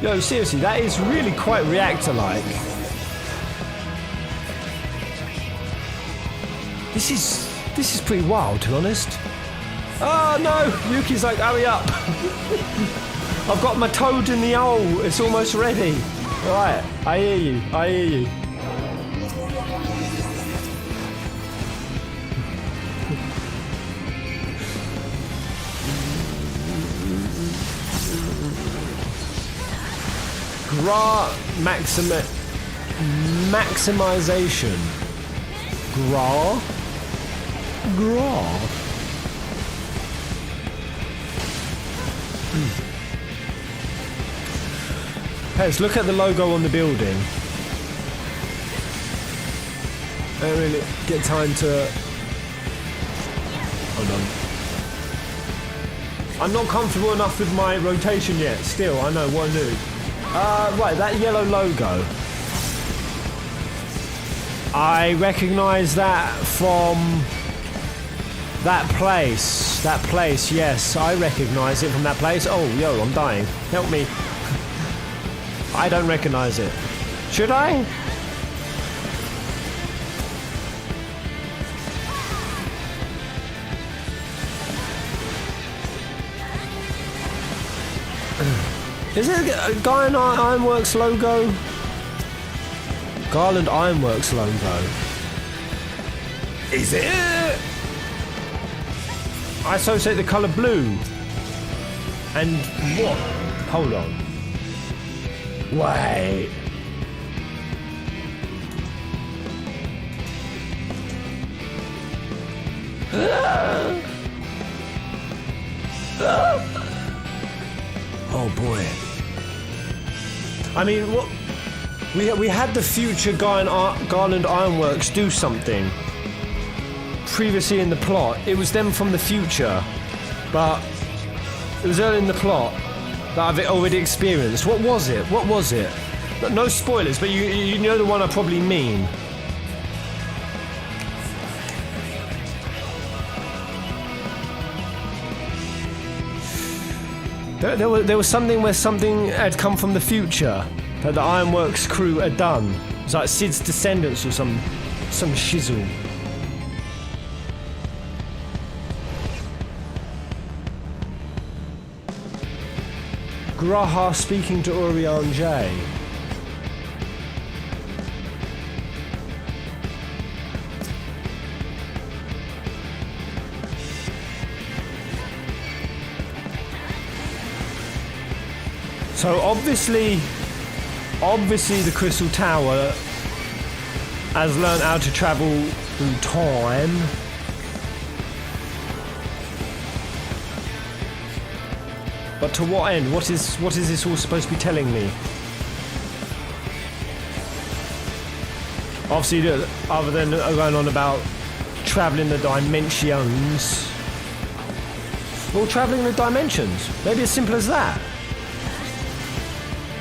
Yo, seriously, that is really quite reactor-like. This is pretty wild, to be honest. Oh no! Yuki's like, hurry up! I've got my toad in the hole. It's almost ready. Right, I hear you. I hear you. Maximization. Gra. Let's look at the logo on the building. I don't really get time to... Hold on. I'm not comfortable enough with my rotation yet. Still, I know, what I do. Right, that yellow logo. I recognise that from that place. That place, yes. I recognise it from that place. Oh, yo, I'm dying. Help me. I don't recognise it. Should I? Is it a Garlond Ironworks logo? Garlond Ironworks logo. Is it? I associate the colour blue. And what? Hold on. Wait. Oh boy. I mean, what? We had the future Garlond Ironworks do something previously in the plot. It was them from the future, but it was early in the plot that I've already experienced. What was it? What was it? No spoilers, but you know the one I probably mean. There was something where something had come from the future that the Ironworks crew had done. It was like Sid's descendants or some shizzle. Graha speaking to Orion J. So obviously the Crystal Tower has learned how to travel through time. But to what end? What is this all supposed to be telling me? Obviously, other than going on about traveling the dimensions. Well, traveling the dimensions. Maybe as simple as that.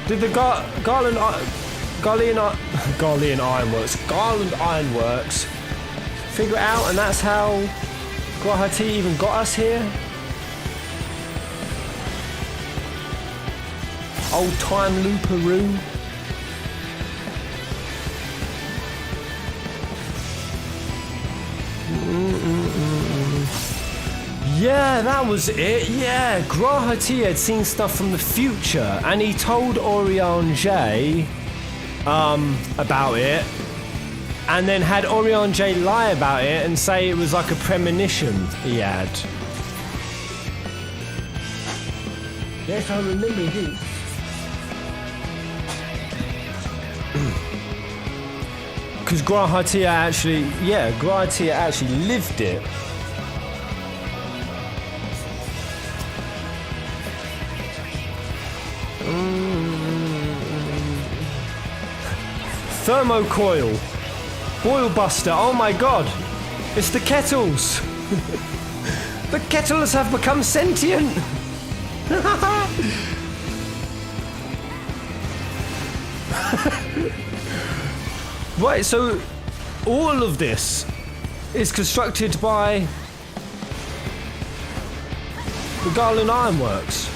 Did the Garlond Ironworks figure it out, and that's how Grahati even got us here? Old time looperoo. Yeah, that was it. Yeah, Grahati had seen stuff from the future, and he told Orion J about it, and then had Orion J lie about it and say it was like a premonition he had. Yes, I remember this. Because Grahati actually lived it. Thermocoil. Boil buster. Oh my god. It's the kettles. The kettles have become sentient. Right, so all of this is constructed by the Garlond Ironworks.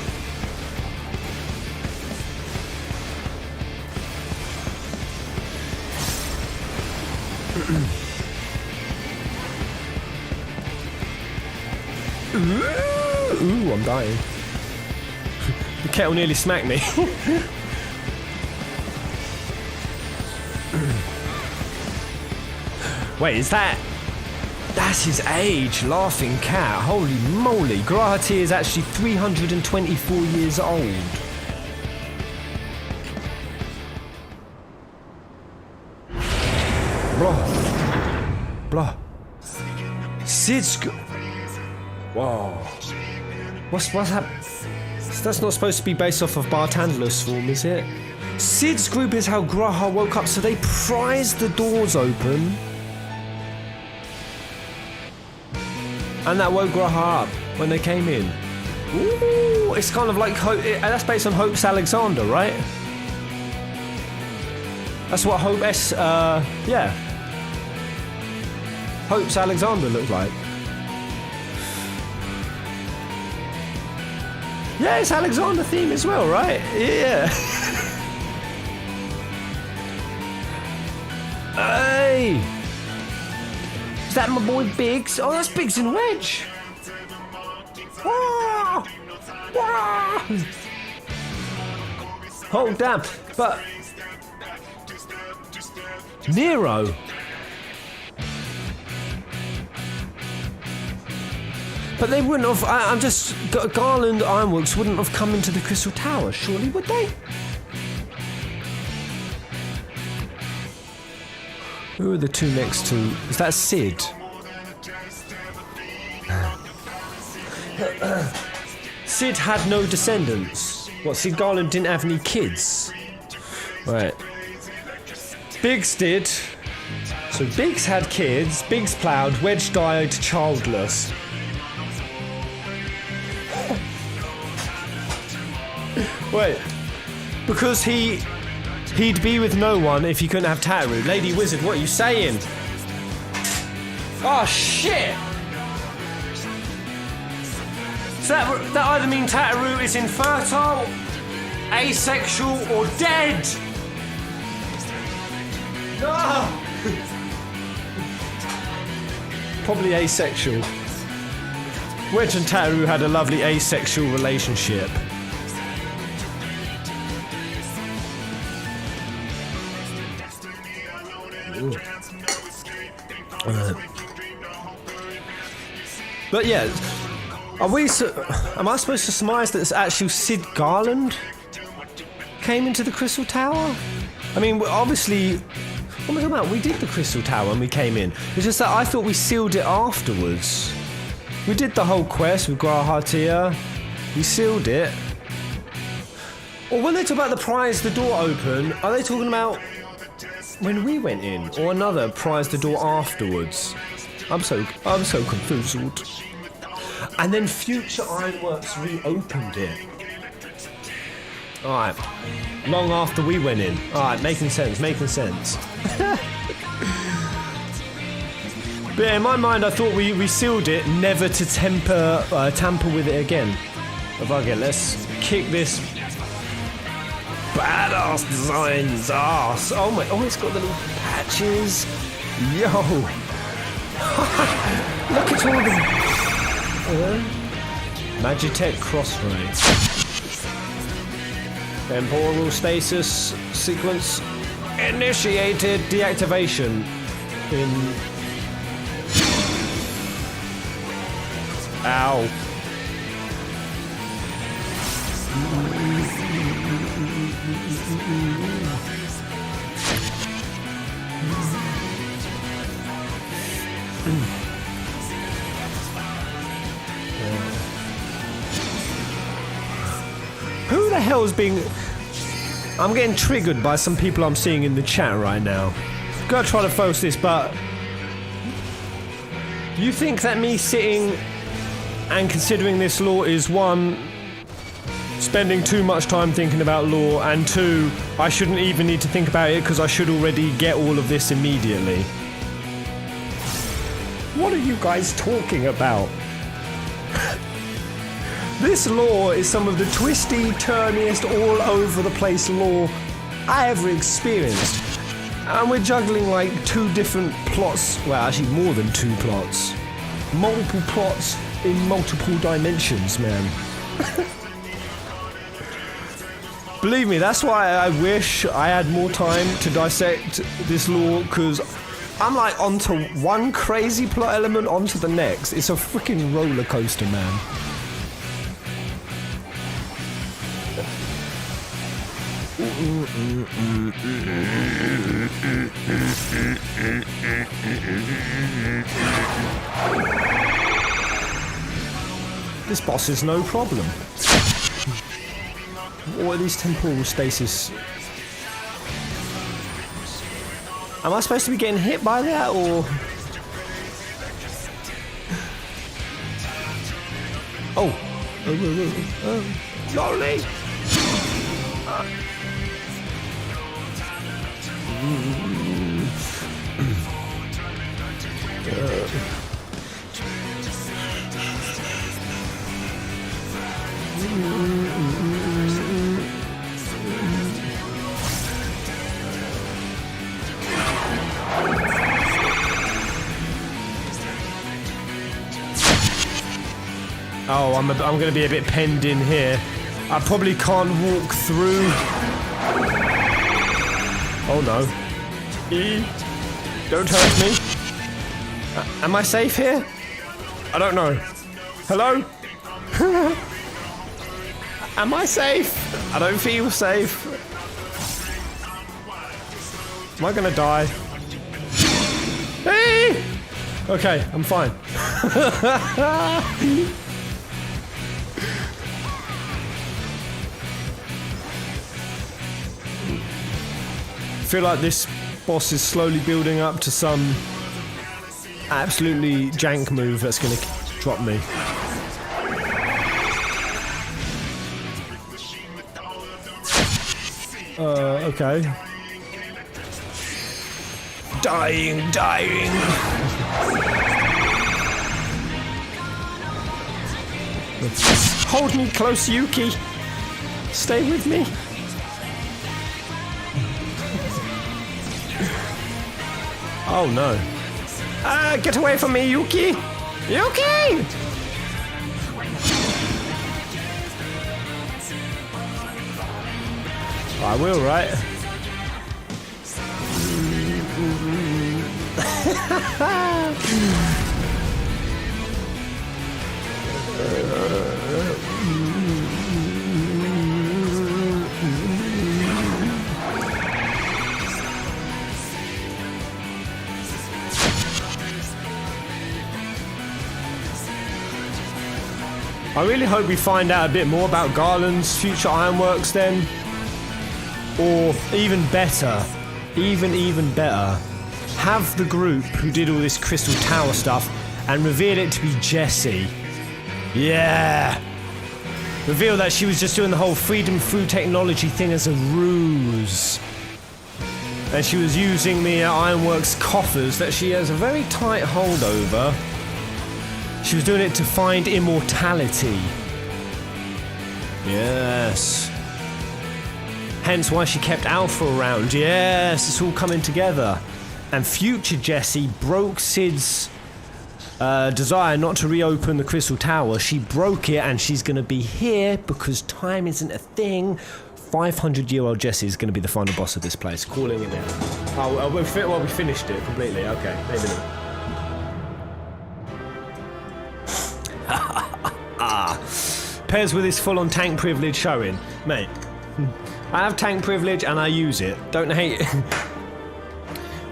Ooh, I'm dying. The kettle nearly smacked me. Wait, is that... That's his age, Laughing Cat. Holy moly. Grahati is actually 324 years old. Blah. Sid's... Whoa. What's happened? That's not supposed to be based off of Bartandler's form, is it? Sid's group is how Graha woke up, so they prized the doors open. And that woke Graha up when they came in. Ooh, it's kind of like Hope, that's based on Hope's Alexander, right? That's what Hope yeah. Hope's Alexander looked like. Yeah, it's Alexander theme as well, right? Yeah. Hey! Is that my boy Biggs? Oh, that's Biggs and Wedge! Wah! Wah! Oh, damn. But... Nero! But they wouldn't have... I'm just... Garlond Ironworks wouldn't have come into the Crystal Tower, surely, would they? Who are the two next to... Is that Sid? Sid had no descendants. What, Sid Garland didn't have any kids? Right. Biggs did. So Biggs had kids, Biggs ploughed, Wedge died childless. Wait. Because he'd be with no one if he couldn't have Tattoo. Lady Wizard, what are you saying? Oh shit! So that either means Tattoo is infertile, asexual, or dead! No! Probably asexual. Wedge and Tattoo had a lovely asexual relationship. But yeah, am I supposed to surmise that it's actually Sid Garland came into the Crystal Tower? I mean, obviously, what am I talking about? We did the Crystal Tower when we came in. It's just that I thought we sealed it afterwards. We did the whole quest with Grahatia. We sealed it. Or when they talk about the prize the door open, are they talking about when we went in, or another prize the door afterwards? I'm so confused. And then Future Ironworks reopened it. Alright. Long after we went in. Alright, making sense. But yeah, in my mind I thought we sealed it, never to tamper with it again. But okay, let's kick this badass design's ass. Oh my, it's got the little patches. Yo. Look at all the Magitech Crossroads. Temporal stasis sequence initiated. Deactivation in... Ow. Who the hell is being... I'm getting triggered by some people I'm seeing in the chat right now. Gotta try to focus this, but... You think that me sitting and considering this lore is, one, spending too much time thinking about lore, and two, I shouldn't even need to think about it because I should already get all of this immediately? What are you guys talking about? This lore is some of the twisty, turniest, all over the place lore I ever experienced. And we're juggling like two different plots, well actually more than two plots. Multiple plots in multiple dimensions, man. Believe me, that's why I wish I had more time to dissect this lore, because I'm like onto one crazy plot element onto the next. It's a freaking roller coaster, man. This boss is no problem. What are these temporal stasis? Am I supposed to be getting hit by that, or? Oh, slowly. Oh, I'm going to be a bit penned in here. I probably can't walk through. Oh no. Don't hurt me. Am I safe here? I don't know. Hello? Am I safe? I don't feel safe. Am I gonna die? Hey! Okay, I'm fine. I feel like this boss is slowly building up to some absolutely jank move that's gonna drop me. Okay. Dying. Hold me close, Yuki. Stay with me. Oh no. Get away from me, Yuki! Yuki! I will, right? I really hope we find out a bit more about Garland's future ironworks then. Or even better, even better, have the group who did all this Crystal Tower stuff and reveal it to be Jessie. Yeah! Reveal that she was just doing the whole freedom through technology thing as a ruse. And she was using the ironworks coffers that she has a very tight hold over. She was doing it to find immortality. Yes. Hence why she kept Alpha around. Yes, it's all coming together. And future Jessie broke Sid's desire not to reopen the Crystal Tower. She broke it, and she's going to be here because time isn't a thing. 500-year-old Jessie is going to be the final boss of this place. Calling it now. Oh, we finished it completely. Okay, maybe not. Pairs with his full-on tank privilege showing. Mate, I have tank privilege and I use it. Don't hate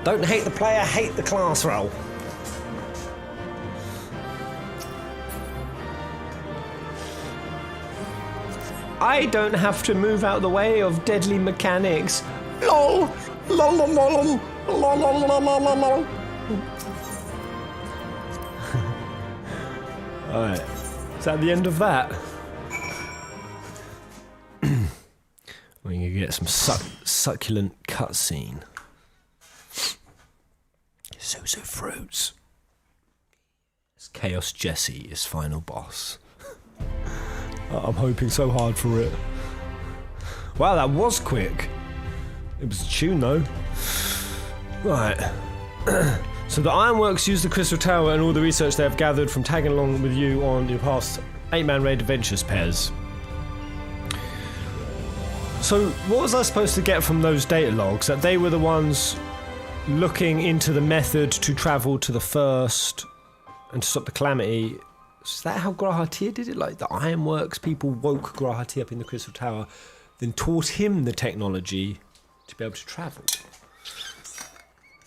the player, hate the class role. I don't have to move out the way of deadly mechanics. LOL! LOL lol lol lol lol lol lol lol. Alright. Is that the end of that? We're going to get some succulent cutscene. So fruits. It's Chaos Jessie is final boss. I'm hoping so hard for it. Wow, that was quick. It was a tune though. Right. So the Ironworks use the Crystal Tower and all the research they have gathered from tagging along with you on your past 8-man raid adventures, Pez. So what was I supposed to get from those data logs? That they were the ones looking into the method to travel to the first and to stop the calamity. Is that how Grahatir did it? Like the Ironworks people woke Grahatir up in the Crystal Tower, then taught him the technology to be able to travel.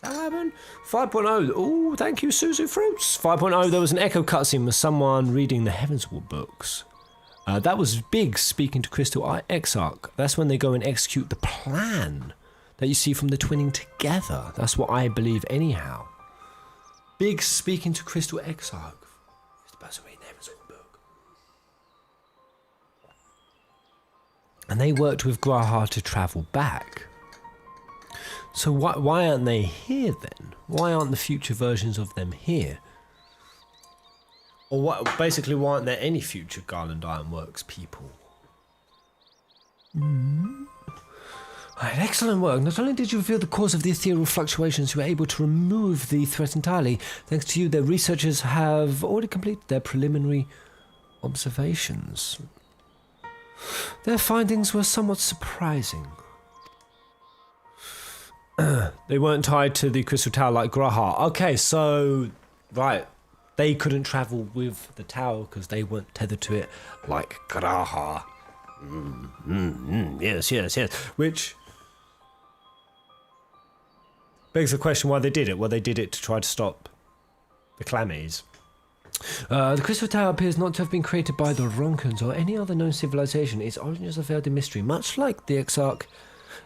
That happened? 5.0. Oh, thank you, Suzu Fruits. 5.0, there was an echo cutscene with someone reading the Heavensward books. That was Biggs speaking to Crystal Exarch. That's when they go and execute the plan that you see from the twinning together. That's what I believe anyhow. Biggs speaking to Crystal Exarch. He's the person reading the Heavensward book. And they worked with Graha to travel back. So why aren't they here then? Why aren't the future versions of them here? Or what? Basically, why aren't there any future Garlond Ironworks people? Excellent work. Not only did you reveal the cause of the ethereal fluctuations, you were able to remove the threat entirely. Thanks to you, their researchers have already completed their preliminary observations. Their findings were somewhat surprising. They weren't tied to the Crystal Tower like Graha. Okay, so... Right. They couldn't travel with the tower because they weren't tethered to it like Graha. Yes. Which begs the question why they did it. Well, they did it to try to stop the calamities. The Crystal Tower appears not to have been created by the Ronkans or any other known civilization. Its origins are veiled in mystery, much like the Exarch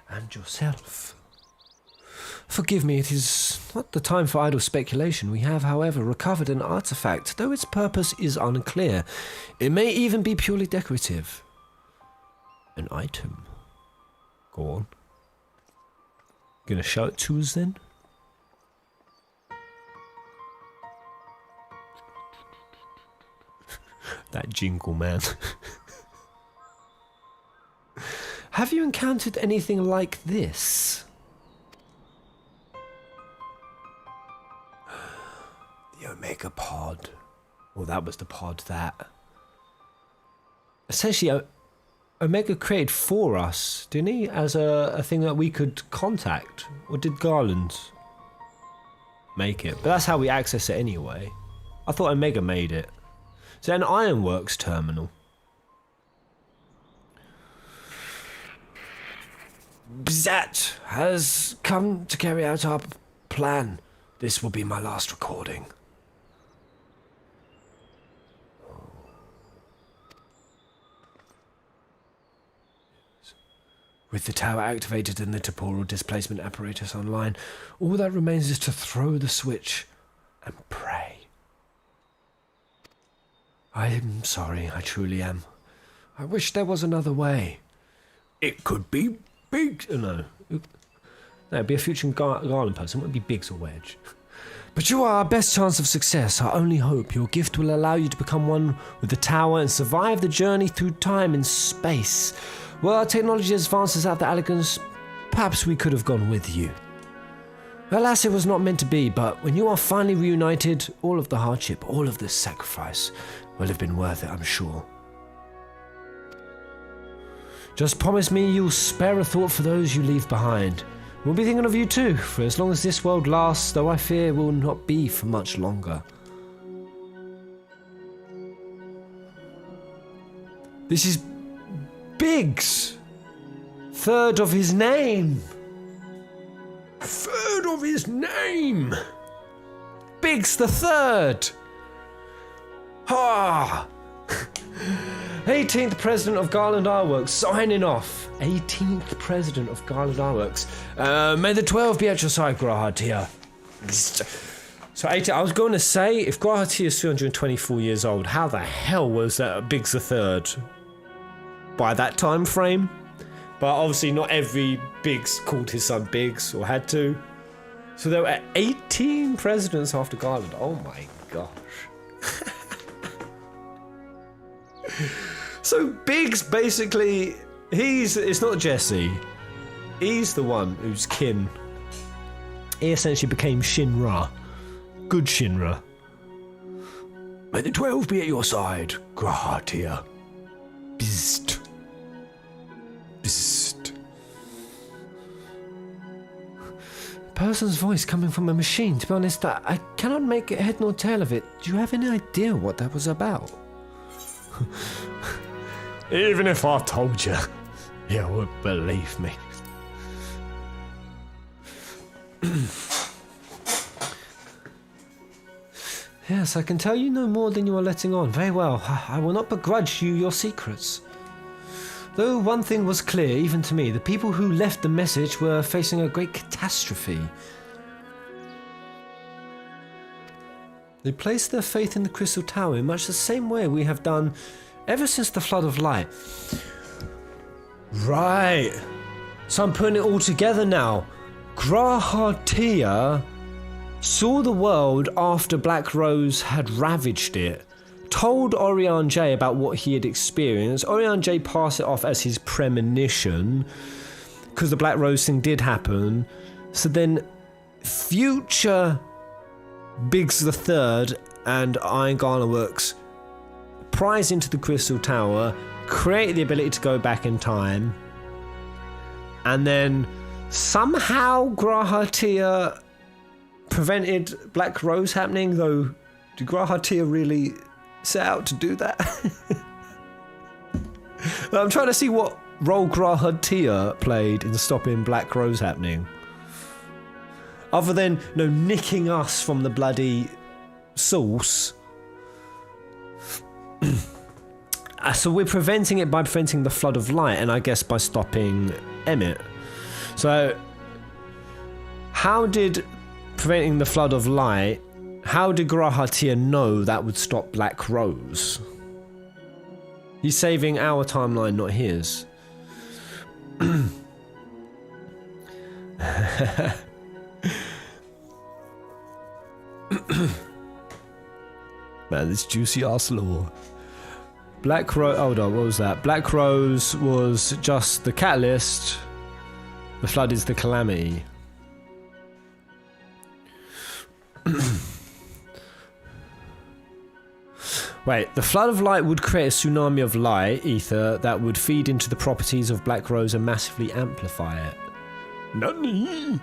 and yourself. Forgive me, it is not the time for idle speculation. We have, however, recovered an artifact, though its purpose is unclear. It may even be purely decorative. An item. Go on. Gonna show it to us then? That jingle, man. Have you encountered anything like this? The Omega Pod. Well, that was the pod that... Essentially, Omega created for us, didn't he? As a thing that we could contact. Or did Garland make it? But that's how we access it anyway. I thought Omega made it. Is that an Ironworks terminal? Bzat has come to carry out our plan. This will be my last recording. With the tower activated and the temporal displacement apparatus online, all that remains is to throw the switch and pray. I am sorry, I truly am. I wish there was another way. It could be Biggs. No, it'd be a future Garland person. It wouldn't be Biggs or Wedge. But you are our best chance of success, our only hope. Your gift will allow you to become one with the tower and survive the journey through time and space. Well, our technology advances out the elegance. Perhaps we could have gone with you. Alas, it was not meant to be, but when you are finally reunited, all of the hardship, all of the sacrifice will have been worth it, I'm sure. Just promise me you'll spare a thought for those you leave behind. We'll be thinking of you too, for as long as this world lasts, though I fear will not be for much longer. This is Biggs! Third of his name! Third of his name! Biggs the Third! Ha! 18th President of Garlond Ironworks, signing off. 18th President of Garlond Ironworks. May the 12 be at your side, Grahatir. So 18, I was going to say, if Grahatir is 324 years old, how the hell was that Biggs the Third by that time frame? But obviously not every Biggs called his son Biggs, or had to. So there were 18 presidents after Garland. Oh my gosh. So Biggs basically, it's not Jesse. He's the one who's kin. He essentially became Shinra. Good Shinra. May the 12 be at your side, Grahatir. Bzzzt. Bzzzt. person's voice coming from a machine. To be honest, I cannot make head nor tail of it. Do you have any idea what that was about? Even if I told you, you wouldn't believe me. Yes, I can tell you no more than you are letting on. Very well, I will not begrudge you your secrets. Though one thing was clear, even to me, the people who left the message were facing a great catastrophe. They placed their faith in the Crystal Tower in much the same way we have done ever since the Flood of Light. Right. So I'm putting it all together now. Grahatia saw the world after Black Rose had ravaged it, told Orion J about what he had experienced. Orion J passed it off as his premonition, because the Black Rose thing did happen. So then future Biggs the Third and Iron Garner Works prise into the Crystal Tower, create the ability to go back in time, and then somehow Grahatia prevented Black Rose happening, though did Grahatia really set out to do that? I'm trying to see what role Grahatia played in stopping Black Rose happening. Other than, nicking us from the bloody source. So we're preventing it by preventing the Flood of Light, and I guess by stopping Emmett. So, how did preventing the Flood of Light, how did Grahatia know that would stop Black Rose? He's saving our timeline, not his. Man, this juicy ass lore. Black Rose. Hold on, what was that? Black Rose was just the catalyst. The Flood is the calamity. Wait, the Flood of Light would create a tsunami of light ether that would feed into the properties of Black Rose and massively amplify it. Nani?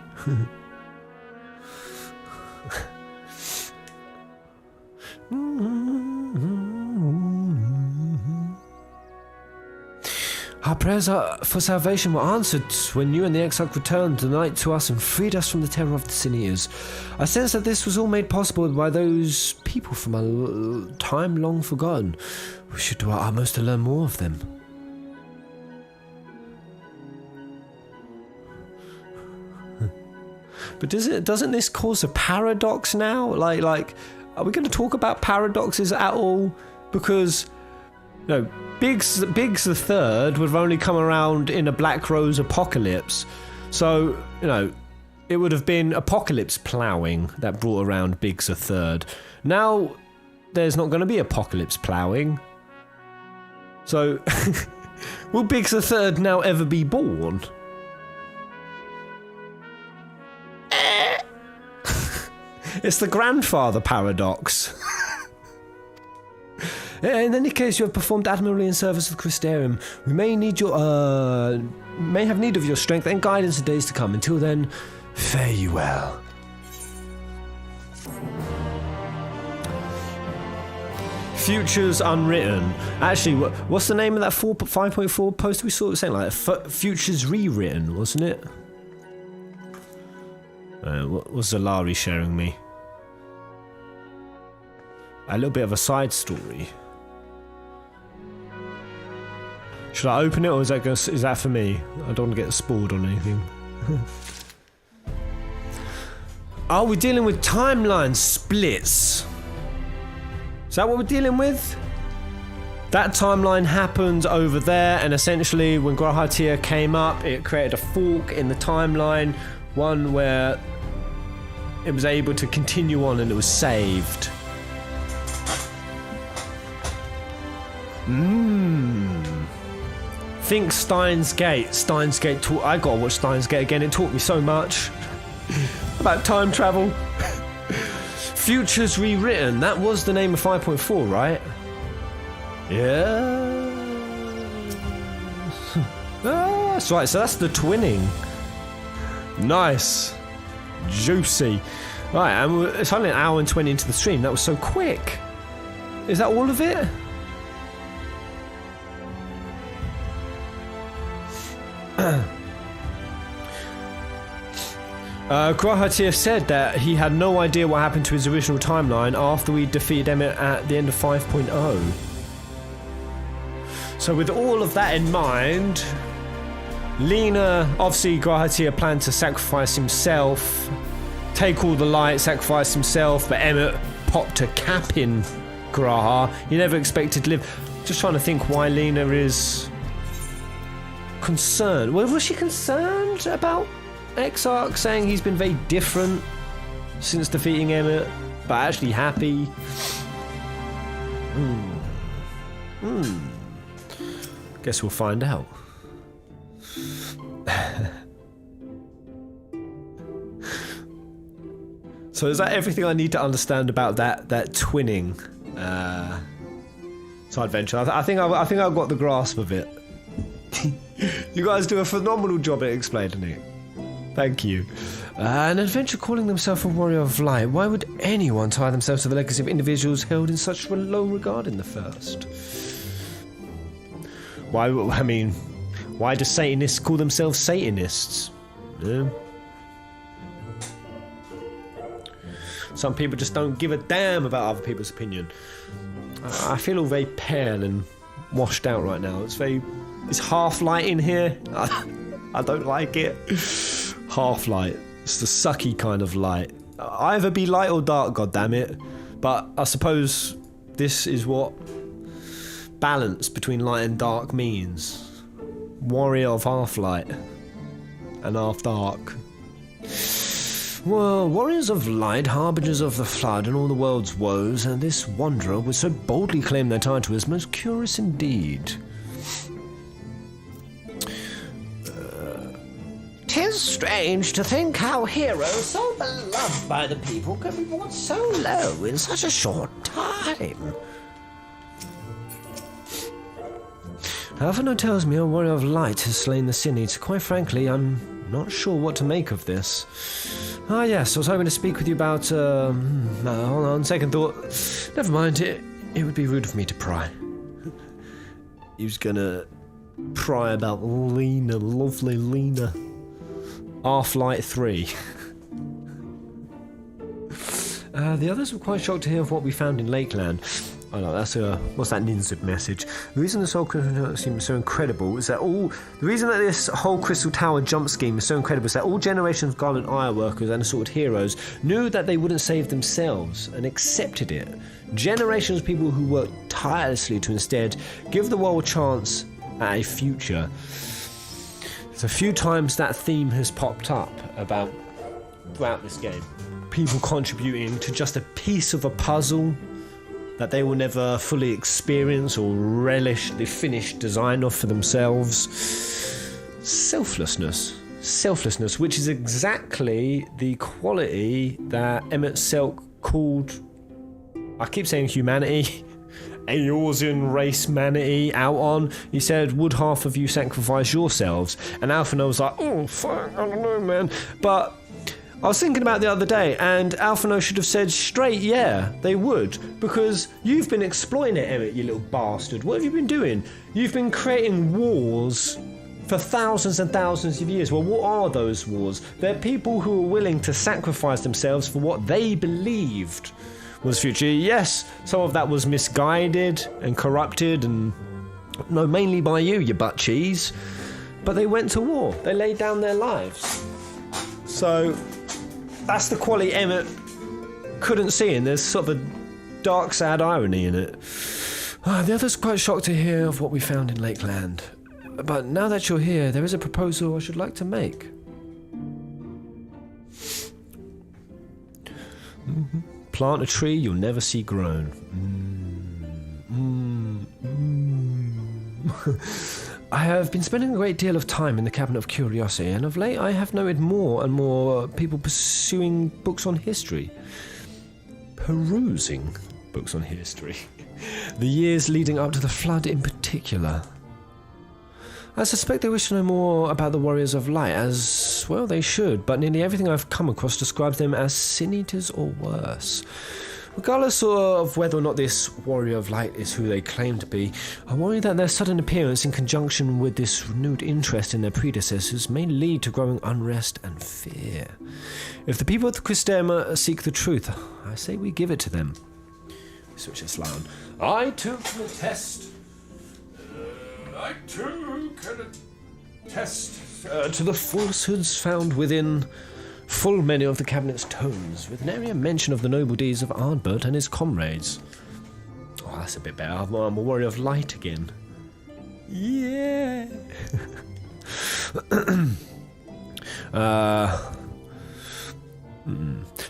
Our prayers for salvation were answered when you and the exarch returned tonight to us and freed us from the terror of the Sineers. I sense that this was all made possible by those people from a time long forgotten. We should do our utmost to learn more of them. But doesn't this cause a paradox now? Like, are we going to talk about paradoxes at all? Because, Biggs the Third would have only come around in a Black Rose apocalypse. So, it would have been apocalypse ploughing that brought around Biggs the Third. Now, there's not going to be apocalypse ploughing. So, will Biggs the Third now ever be born? It's the grandfather paradox. In any case, you have performed admirably in service of the Crystarium. We may have need of your strength and guidance in days to come. Until then, fare you well. Futures Unwritten. Actually, what's the name of that 5.4 post we saw? It was saying like Futures Rewritten, wasn't it? What was Zalari sharing me? A little bit of a side story. Should I open it, or is that for me? I don't want to get spoiled on anything. Oh, we're dealing with timeline splits. Is that what we're dealing with? That timeline happened over there, and essentially when Grahatia came up, it created a fork in the timeline, one where it was able to continue on and it was saved. Think Steins Gate. Steins Gate taught. I gotta watch Steins Gate again. It taught me so much about time travel. Futures Rewritten. That was the name of 5.4, right? Yeah. That's right. So that's the twinning. Nice. Juicy. Right, and it's only an hour and 20 into the stream. That was so quick. Is that all of it? Grahatir said that he had no idea what happened to his original timeline after we defeated Emmett at the end of 5.0. So with all of that in mind, Lena, obviously Grahatir planned to sacrifice himself, take all the light, sacrifice himself, but Emmett popped a cap in Graha. He never expected to live. Just trying to think why Lena is concerned. Well, was she concerned about Exarch saying he's been very different since defeating Emmett, but actually happy? Guess we'll find out. So is that everything I need to understand about that twinning side venture? I think I've got the grasp of it. You guys do a phenomenal job at explaining it. Thank you. An adventure calling themselves a warrior of light. Why would anyone tie themselves to the legacy of individuals held in such low regard in the first? Why do Satanists call themselves Satanists? Yeah. Some people just don't give a damn about other people's opinion. I feel all very pale and washed out right now. It's half light in here. I don't like it. Half light. It's the sucky kind of light. Either be light or dark, goddammit. But I suppose this is what balance between light and dark means. Warrior of half light and half dark. Well, warriors of light, harbingers of the flood and all the world's woes, and this wanderer would so boldly claim their title is most curious indeed. 'Tis strange to think how heroes so beloved by the people can be brought so low in such a short time. Alphino tells me a warrior of light has slain the Cynids. Quite frankly, I'm not sure what to make of this. Ah yes, I was hoping to speak with you about, hold on, second thought. Never mind, it would be rude of me to pry. He was gonna pry about Lena, lovely Lena. Half-Light 3. The others were quite shocked to hear of what we found in Lakeland. Oh no, that's what's that Ninzub message? The reason this whole crystal seems so incredible is that the reason that this whole Crystal Tower jump scheme is so incredible is that all generations of Garlond ironworkers and assorted heroes knew that they wouldn't save themselves and accepted it. Generations of people who worked tirelessly to instead give the world a chance at a future. There's a few times that theme has popped up about throughout this game. People contributing to just a piece of a puzzle that they will never fully experience or relish the finished design of for themselves. Selflessness, which is exactly the quality that Emmett Selk called, I keep saying humanity, Eorzean race manity out on. He said, would half of you sacrifice yourselves? And Alphino was like, oh fuck, I don't know man. But I was thinking about it the other day, and Alphino should have said straight, yeah, they would. Because you've been exploiting it, Emmett, you little bastard. What have you been doing? You've been creating wars for thousands and thousands of years. Well, what are those wars? They're people who are willing to sacrifice themselves for what they believed was future. Yes, some of that was misguided and corrupted, and no, mainly by you butt cheese. But they went to war. They laid down their lives. So that's the quality Emmett couldn't see, and there's sort of a dark, sad irony in it. The others are quite shocked to hear of what we found in Lakeland. But now that you're here, there is a proposal I should like to make. Plant a tree you'll never see grown. I have been spending a great deal of time in the Cabinet of Curiosity, and of late I have noted more and more people pursuing books on history. Perusing books on history. The years leading up to the flood in particular. I suspect they wish to know more about the Warriors of Light, as well they should, but nearly everything I've come across describes them as sin eaters or worse. Regardless of whether or not this Warrior of Light is who they claim to be, I worry that their sudden appearance in conjunction with this renewed interest in their predecessors may lead to growing unrest and fear. If the people of the Christema seek the truth, I say we give it to them. Switch this line. I too can attest. I too can attest to the falsehoods found within full many of the cabinet's tomes, with nary a mention of the noble deeds of Ardbert and his comrades. Oh, that's a bit better. I'm a warrior of light again. Yeah.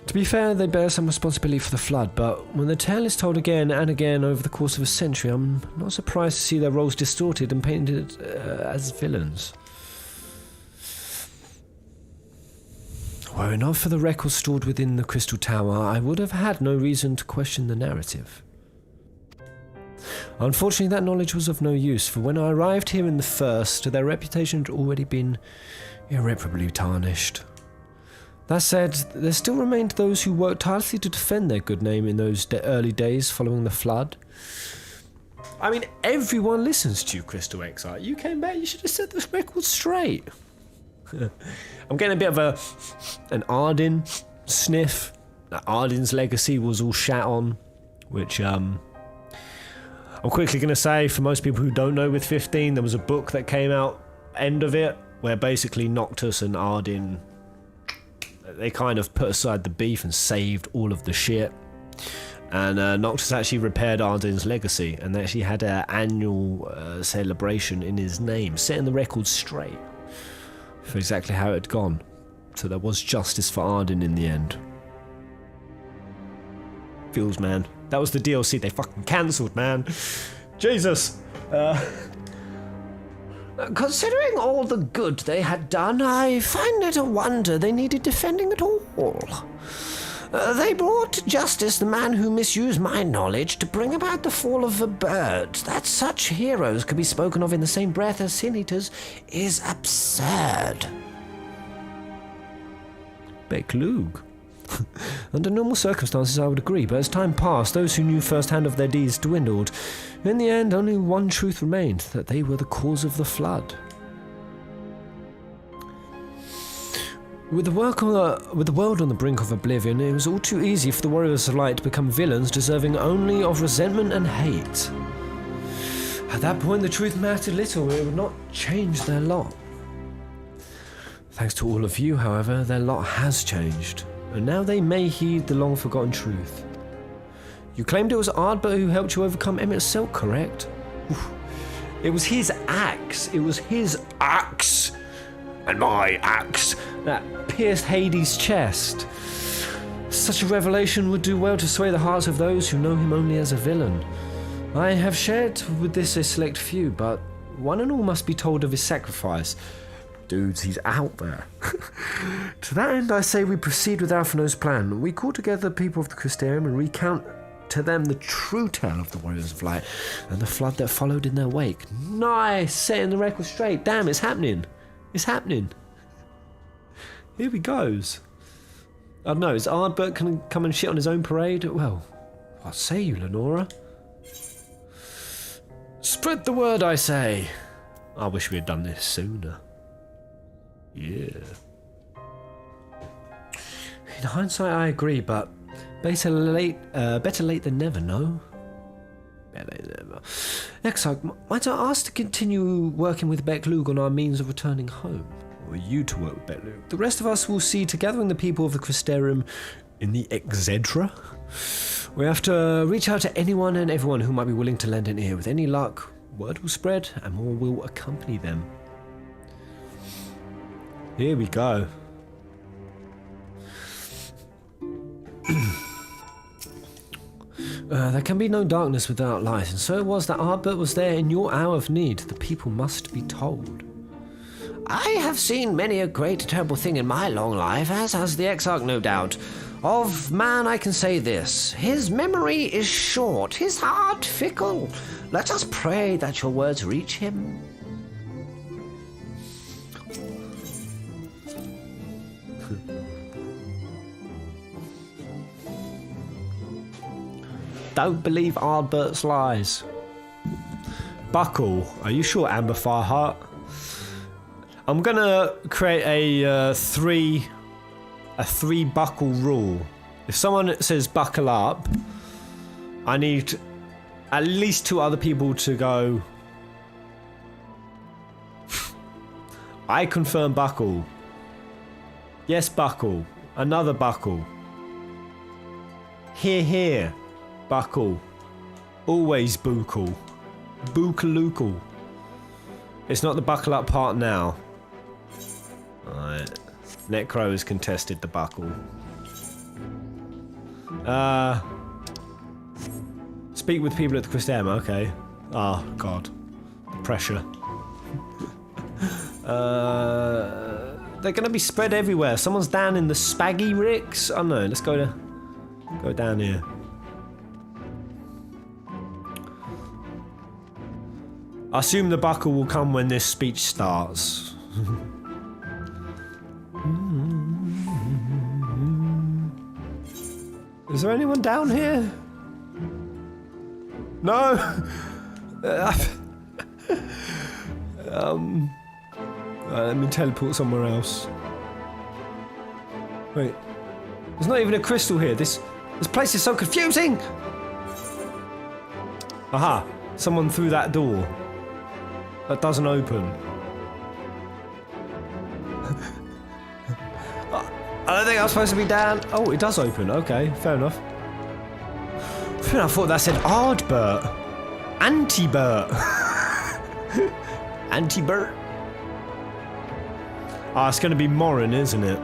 To be fair, they bear some responsibility for the flood, but when the tale is told again and again over the course of a century, I'm not surprised to see their roles distorted and painted as villains. Were it not for the records stored within the Crystal Tower, I would have had no reason to question the narrative. Unfortunately, that knowledge was of no use, for when I arrived here in the first, their reputation had already been irreparably tarnished. That said, there still remained those who worked tirelessly to defend their good name in those early days following the flood. I mean, everyone listens to you, Crystal Exarch. You came back, you should have set the record straight. I'm getting a bit of an Arden sniff. Arden's legacy was all shat on, which I'm quickly going to say, for most people who don't know, with 15, there was a book that came out, end of it, where basically Noctis and Arden, they kind of put aside the beef and saved all of the shit. And Noctis actually repaired Arden's legacy, and they actually had an annual celebration in his name, setting the record straight for exactly how it had gone. So there was justice for Arden in the end. Feels, man. That was the DLC they fucking cancelled, man. Jesus. Considering all the good they had done, I find it a wonder they needed defending at all. They brought to justice the man who misused my knowledge to bring about the fall of a bird. That such heroes could be spoken of in the same breath as sin eaters is absurd. Beklug. Under normal circumstances I would agree, but as time passed, those who knew firsthand of their deeds dwindled. In the end, only one truth remained, that they were the cause of the flood. With the world on the brink of oblivion, it was all too easy for the Warriors of Light to become villains deserving only of resentment and hate. At that point, the truth mattered little. It would not change their lot. Thanks to all of you, however, their lot has changed, and now they may heed the long-forgotten truth. You claimed it was Ardbert who helped you overcome Emmett Selk, correct? Oof. It was his axe. It was his axe. And my axe that pierced Hades' chest. Such a revelation would do well to sway the hearts of those who know him only as a villain. I have shared with this a select few, but one and all must be told of his sacrifice. Dudes, he's out there. To that end, I say we proceed with Alphino's plan. We call together the people of the Crystarium and recount to them the true tale of the Warriors of Light and the flood that followed in their wake. Nice! Setting the record straight. Damn, it's happening. It's happening. Here he goes. I don't know, is Ardbert going to come and shit on his own parade? Well, what say you, Lenora? Spread the word, I say. I wish we had done this sooner. Yeah. In hindsight, I agree, but better late than never, no? Better than never. Exarch, might I ask to continue working with Beklug on our means of returning home? Or you to work with Beklug? The rest of us will see to gathering the people of the Crystarium in the Exedra. We have to reach out to anyone and everyone who might be willing to lend an ear. With any luck, word will spread and more will accompany them. Here we go. There can be no darkness without light, and so it was that Ardbert was there in your hour of need. The people must be told. I have seen many a great terrible thing in my long life, as has the Exarch, no doubt. Of man I can say this: his memory is short, his heart fickle. Let us pray that your words reach him. Don't believe Albert's lies. Buckle. Are you sure, Amber Fireheart? I'm gonna create a three buckle rule. If someone says buckle up, I need at least 2 other people to go. I confirm buckle. Yes, buckle. Another buckle. Here. Buckle. Always buckle. Bookalookel. It's not the buckle up part now. Alright. Necro has contested the buckle. Speak with people at the Christem, okay. Oh, God. Pressure. They're gonna be spread everywhere. Someone's down in the Spaggy Ricks. Oh no, let's go down here. I assume the buckle will come when this speech starts. Is there anyone down here? No. Let me teleport somewhere else. Wait. There's not even a crystal here. This place is so confusing. Aha. Someone threw that door. That doesn't open. I don't think I'm supposed to be down. Oh, it does open. Okay, fair enough. I thought that said Ardbert. Anti-Bert. Anti-Bert. Ah, it's going to be Morin, isn't it?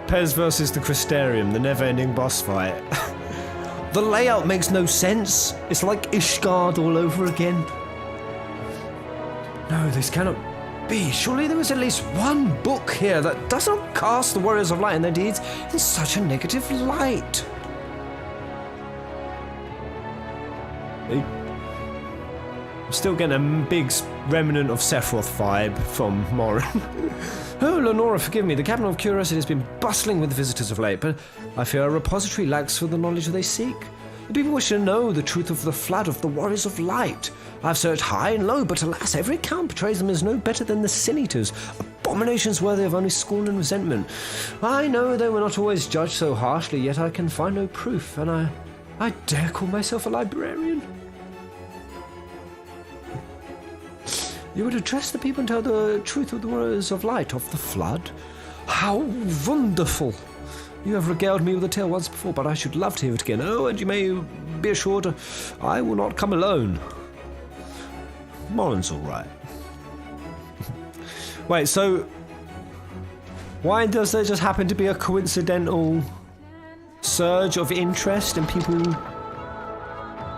Pez versus the Crystarium, the never-ending boss fight. The layout makes no sense. It's like Ishgard all over again. No, this cannot be. Surely there is at least one book here that does not cast the Warriors of Light and their deeds in such a negative light. Hey. I'm still getting a big remnant of Sephiroth vibe from Morin. Oh, Lenora, forgive me. The Cabinet of Curiosity has been bustling with visitors of late, but I fear a repository lacks for the knowledge they seek. The people wish to know the truth of the flood of the Warriors of Light. I've searched high and low, but alas, every account portrays them as no better than the Sin Eaters, abominations worthy of only scorn and resentment. I know they were not always judged so harshly, yet I can find no proof, and I dare call myself a librarian. You would address the people and tell the truth of the Warriors of Light of the flood? How wonderful! You have regaled me with a tale once before, but I should love to hear it again. Oh, and you may be assured I will not come alone. Morin's alright. Wait, so why does there just happen to be a coincidental surge of interest in people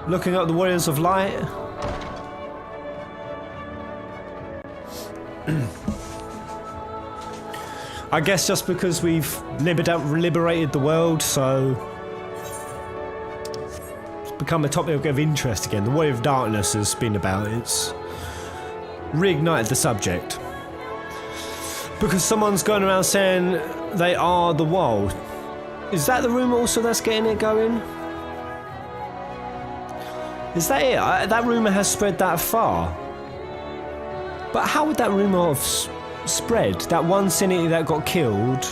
looking at the Warriors of Light? I guess just because we've liberated the world, so it's become a topic of interest again. The Way of Darkness has been about. It's reignited the subject. Because someone's going around saying they are the world. Is that the rumour also that's getting it going? Is that it? That rumour has spread that far. But how would that rumour have spread? That one Sin Eater that got killed,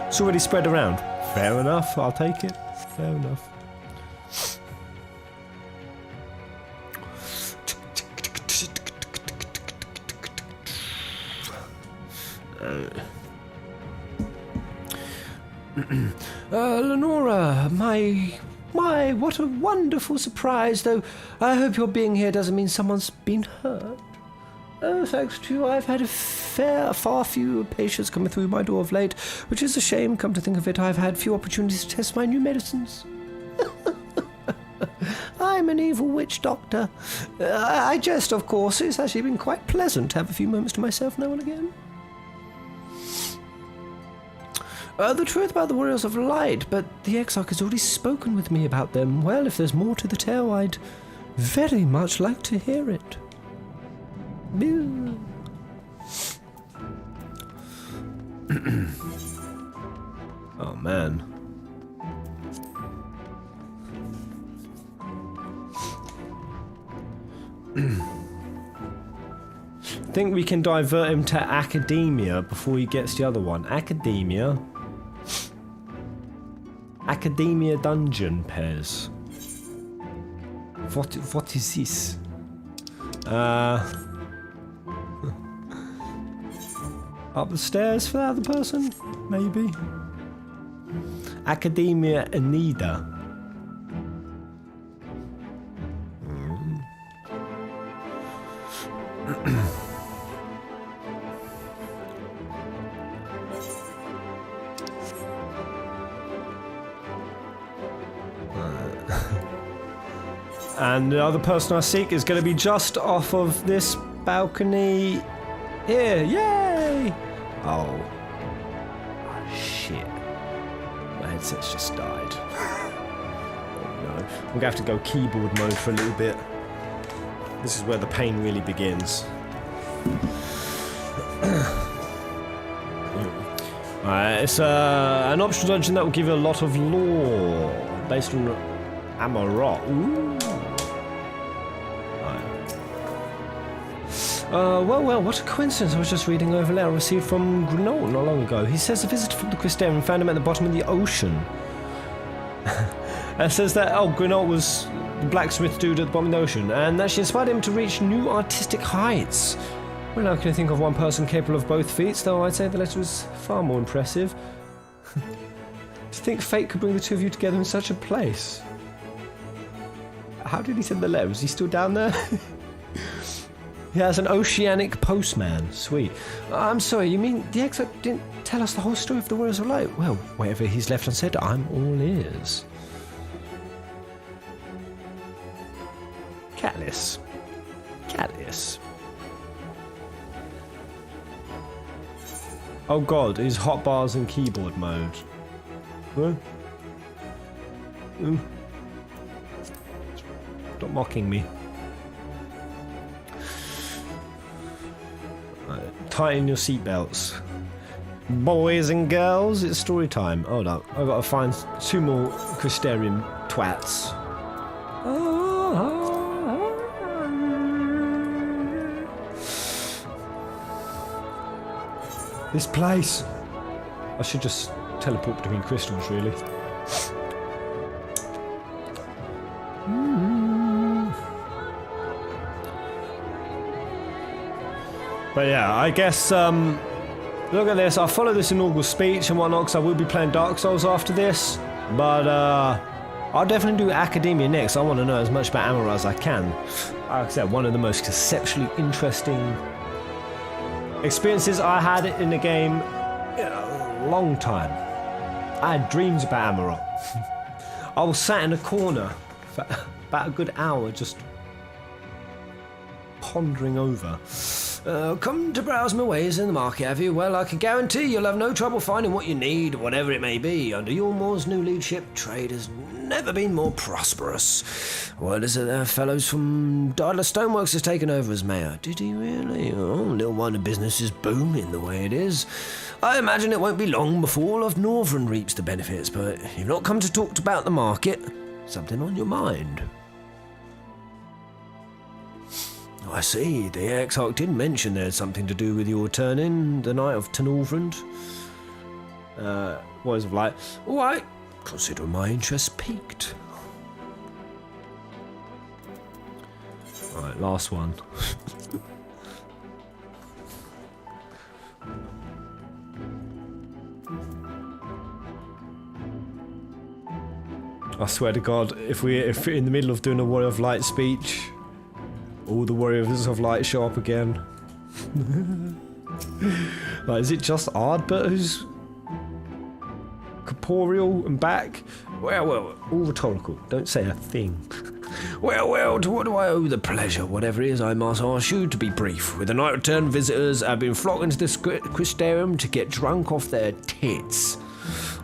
it's already spread around. Fair enough, I'll take it. Fair enough. Lenora, my, what a wonderful surprise, though I hope your being here doesn't mean someone's been hurt. Oh, thanks to you, I've had far few patients coming through my door of late, which is a shame. Come to think of it, I've had few opportunities to test my new medicines. I'm an evil witch doctor. I jest, of course. It's actually been quite pleasant to have a few moments to myself now and again. The truth about the Warriors of Light, but the Exarch has already spoken with me about them. Well, if there's more to the tale, I'd very much like to hear it. Oh man. Think we can divert him to academia before he gets the other one. Academia. Academia dungeon pairs. What is this? Up the stairs for the other person? Maybe? Academia Anida. And the other person I seek is going to be just off of this balcony here. Yay! Oh. Oh shit. My headset's just died. Oh no. I'm going to have to go keyboard mode for a little bit. This is where the pain really begins. Alright, it's an optional dungeon that will give you a lot of lore based on Amarot. Ooh. Well, what a coincidence. I was just reading over a letter received from Garlond not long ago. He says a visitor from the Crystarium found him at the bottom of the ocean. It says that, Garlond was the blacksmith dude at the bottom of the ocean, and that she inspired him to reach new artistic heights. Well, I can think of one person capable of both feats, though I'd say the letter was far more impressive. To think fate could bring the two of you together in such a place. How did he send the letter? Is he still down there? He has an oceanic postman. Sweet. I'm sorry, you mean the exarch didn't tell us the whole story of the Warriors of Light? Well, whatever he's left unsaid, I'm all ears. Catalyst. Oh god, is hotbars in keyboard mode. What? Stop mocking me. Tighten your seatbelts. Boys and girls, it's story time. Hold up, I've got to find 2 more Crystarium twats. This place. I should just teleport between crystals, really. But yeah, I guess, look at this, I'll follow this inaugural speech and whatnot, because I will be playing Dark Souls after this, but I'll definitely do Academia next. I want to know as much about Amara as I can. Like I said, one of the most conceptually interesting experiences I had in the game in a long time. I had dreams about Amara. I was sat in a corner for about a good hour just pondering over. Come to browse my ways in the market, have you? Well, I can guarantee you'll have no trouble finding what you need, whatever it may be. Under Yulmore's new leadership, trade has never been more prosperous. Word is that fellows from Darla Stoneworks has taken over as mayor. Did he really? Oh, little wonder business is booming the way it is. I imagine it won't be long before all of Northern reaps the benefits, but you've not come to talk about the market. Something on your mind? I see. The exarch did mention there's something to do with your turn in the night of Northrend. Warriors of Light. All right. Consider my interest piqued. All right, last one. I swear to God, if we're in the middle of doing a Warrior of Light speech, all the Warriors of Light show up again. Like, is it just Ardbert who's corporeal and back? Well, all rhetorical. Don't say a thing. Well, to what do I owe the pleasure? Whatever it is, I must ask you to be brief. With the night return, visitors have been flocking to this Crystarium to get drunk off their tits.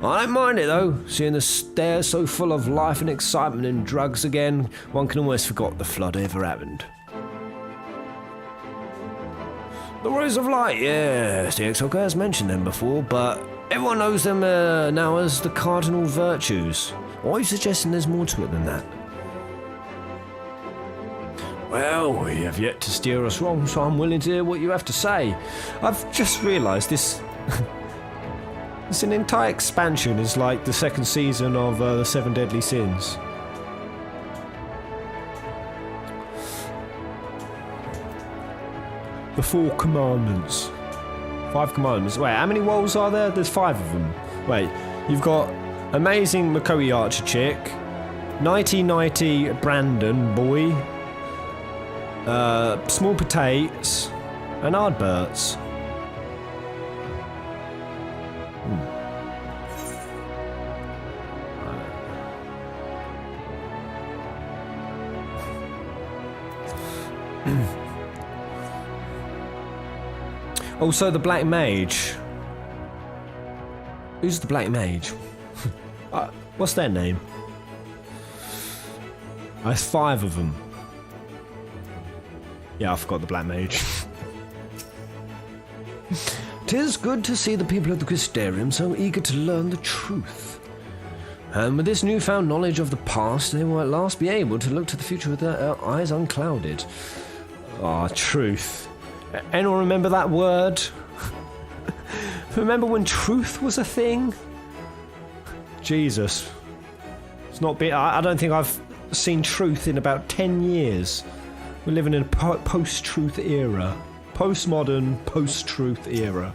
I don't mind it though, seeing the stairs so full of life and excitement and drugs again, one can almost forget the flood ever happened. The Warriors of Light, yes. The Exarch has mentioned them before, but everyone knows them now as the cardinal virtues. Or are you suggesting there's more to it than that? Well, we have yet to steer us wrong, so I'm willing to hear what you have to say. I've just realised this... It's an entire expansion is like the second season of the Seven Deadly Sins. The 4 commandments. 5 commandments. Wait, how many wolves are there? There's 5 of them. Wait, you've got amazing McCoy Archer chick, Nighty Nighty Brandon boy, small potatoes, and Ardberts. Also, the Black Mage. Who's the Black Mage? What's their name? There's 5 of them. Yeah, I forgot the Black Mage. 'Tis good to see the people of the Crystarium so eager to learn the truth. And with this newfound knowledge of the past, they will at last be able to look to the future with their eyes unclouded. Ah, truth. Anyone remember that word? Remember when truth was a thing? Jesus. It's not been... I don't think I've seen truth in about 10 years. We're living in a post-truth era. Postmodern, post-truth era.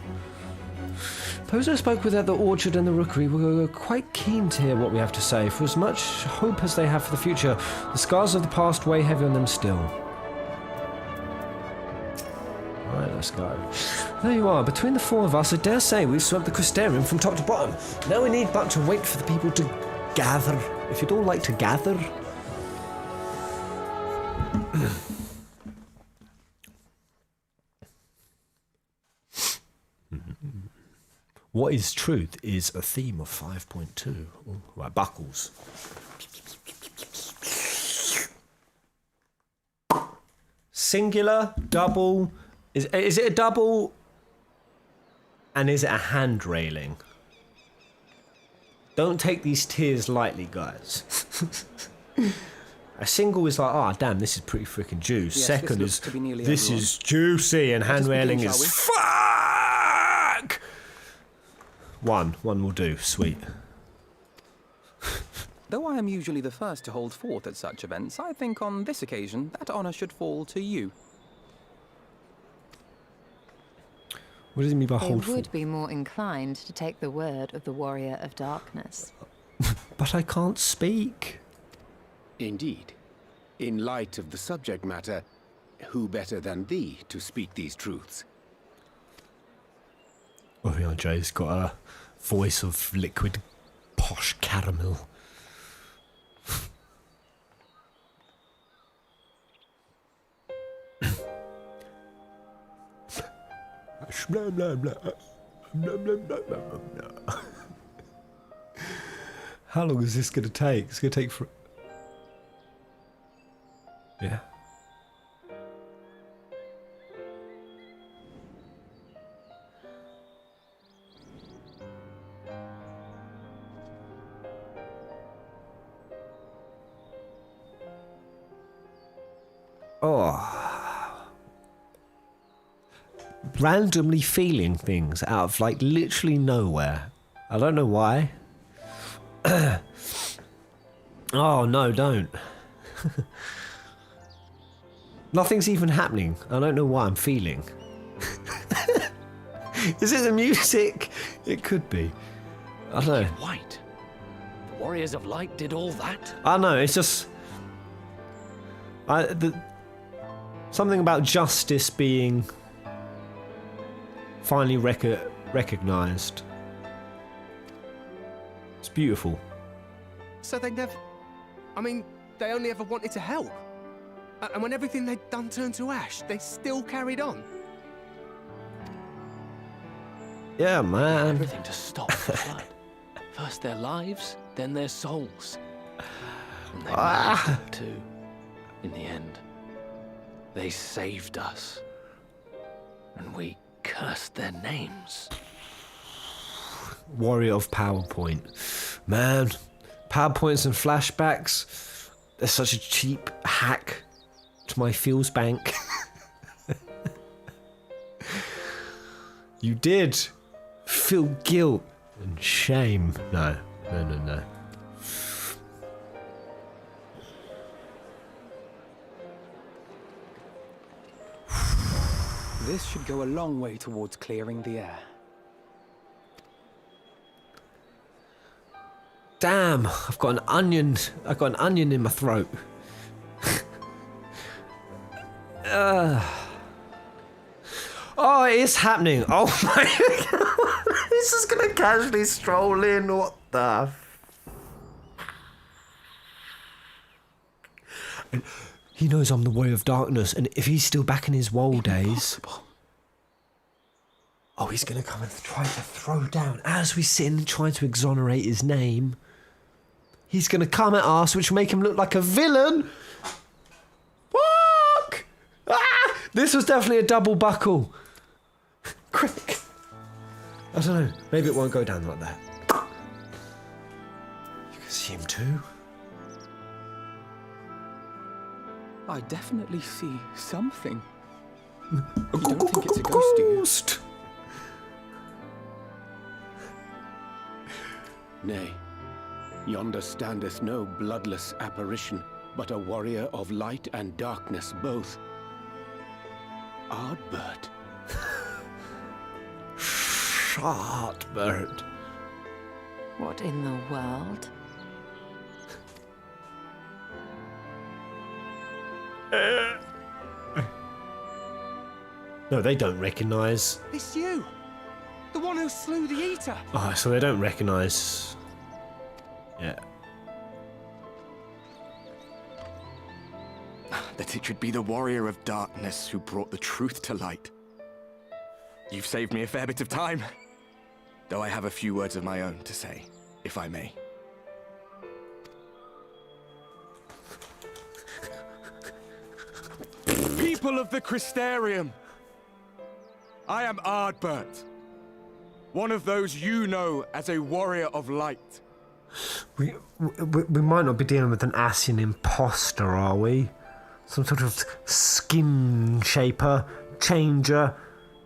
Those I spoke with at the orchard and the rookery were quite keen to hear what we have to say. For as much hope as they have for the future, the scars of the past weigh heavy on them still. Right, let's go. There you are. Between the 4 of us, I dare say we've swept the Crystarium from top to bottom. Now we need but to wait for the people to gather. If you'd all like to gather. What is truth is a theme of 5.2. Ooh, right, buckles. Singular, double. Is it a double? And is it a hand railing? Don't take these tears lightly, guys. A single is like, oh damn, this is pretty freaking juice. Yes, Second is, this everyone. is juicy, and hand railing begin, is fuck. One will do. Sweet. Though I am usually the first to hold forth at such events, I think on this occasion that honour should fall to you. What does it mean by They hold would for? be more inclined to take the word of the warrior of darkness. But I can't speak. Indeed. In light of the subject matter, who better than thee to speak these truths? Oh yeah, Jay's got a voice of liquid posh caramel. Blah, blah, blah. Blah, blah, blah, blah, blah. How long is this going to take? It's going to take for... Yeah. Oh. Randomly feeling things out of like literally nowhere. I don't know why. Oh no, don't. Nothing's even happening. I don't know why I'm feeling. Is it the music? It could be. I don't know. White. The Warriors of Light did all that? I know, it's just... something about justice being finally recognised. It's beautiful. So they never... I mean, they only ever wanted to help. And when everything they'd done turned to ash, they still carried on. Yeah, man. Everything to stop the flood. First their lives, then their souls. And they managed it too. In the end, they saved us. and we cursed their names. Warrior of PowerPoint. Man, PowerPoints and flashbacks, they're such a cheap hack to my feels bank. You did feel guilt and shame. No. This should go a long way towards clearing the air. Damn, I've got an onion in my throat. Oh, it is happening. Oh my god. He's just gonna casually stroll in. What the And he knows I'm the Warrior of Darkness, and if he's still back in his WoL days... Oh, he's gonna come and try to throw down as we sit and try to exonerate his name. He's gonna come at us, which will make him look like a villain. Fuck! Ah! This was definitely a double buckle. Quick. I don't know. Maybe it won't go down like that. You can see him too. I definitely see something. You don't think it's a ghost, do you? Ghost. Nay, yonder standeth no bloodless apparition, but a warrior of light and darkness both. Ardbert. Shadowbringers. What in the world? No, they don't recognise. It's you! The one who slew the Eater! Oh, so they don't recognise. Yeah. That it should be the Warrior of Darkness who brought the truth to light. You've saved me a fair bit of time, though I have a few words of my own to say, if I may. People of the Crystarium, I am Ardbert, one of those you know as a Warrior of Light. We might not be dealing with an Asian imposter, are we? Some sort of skin shaper, changer,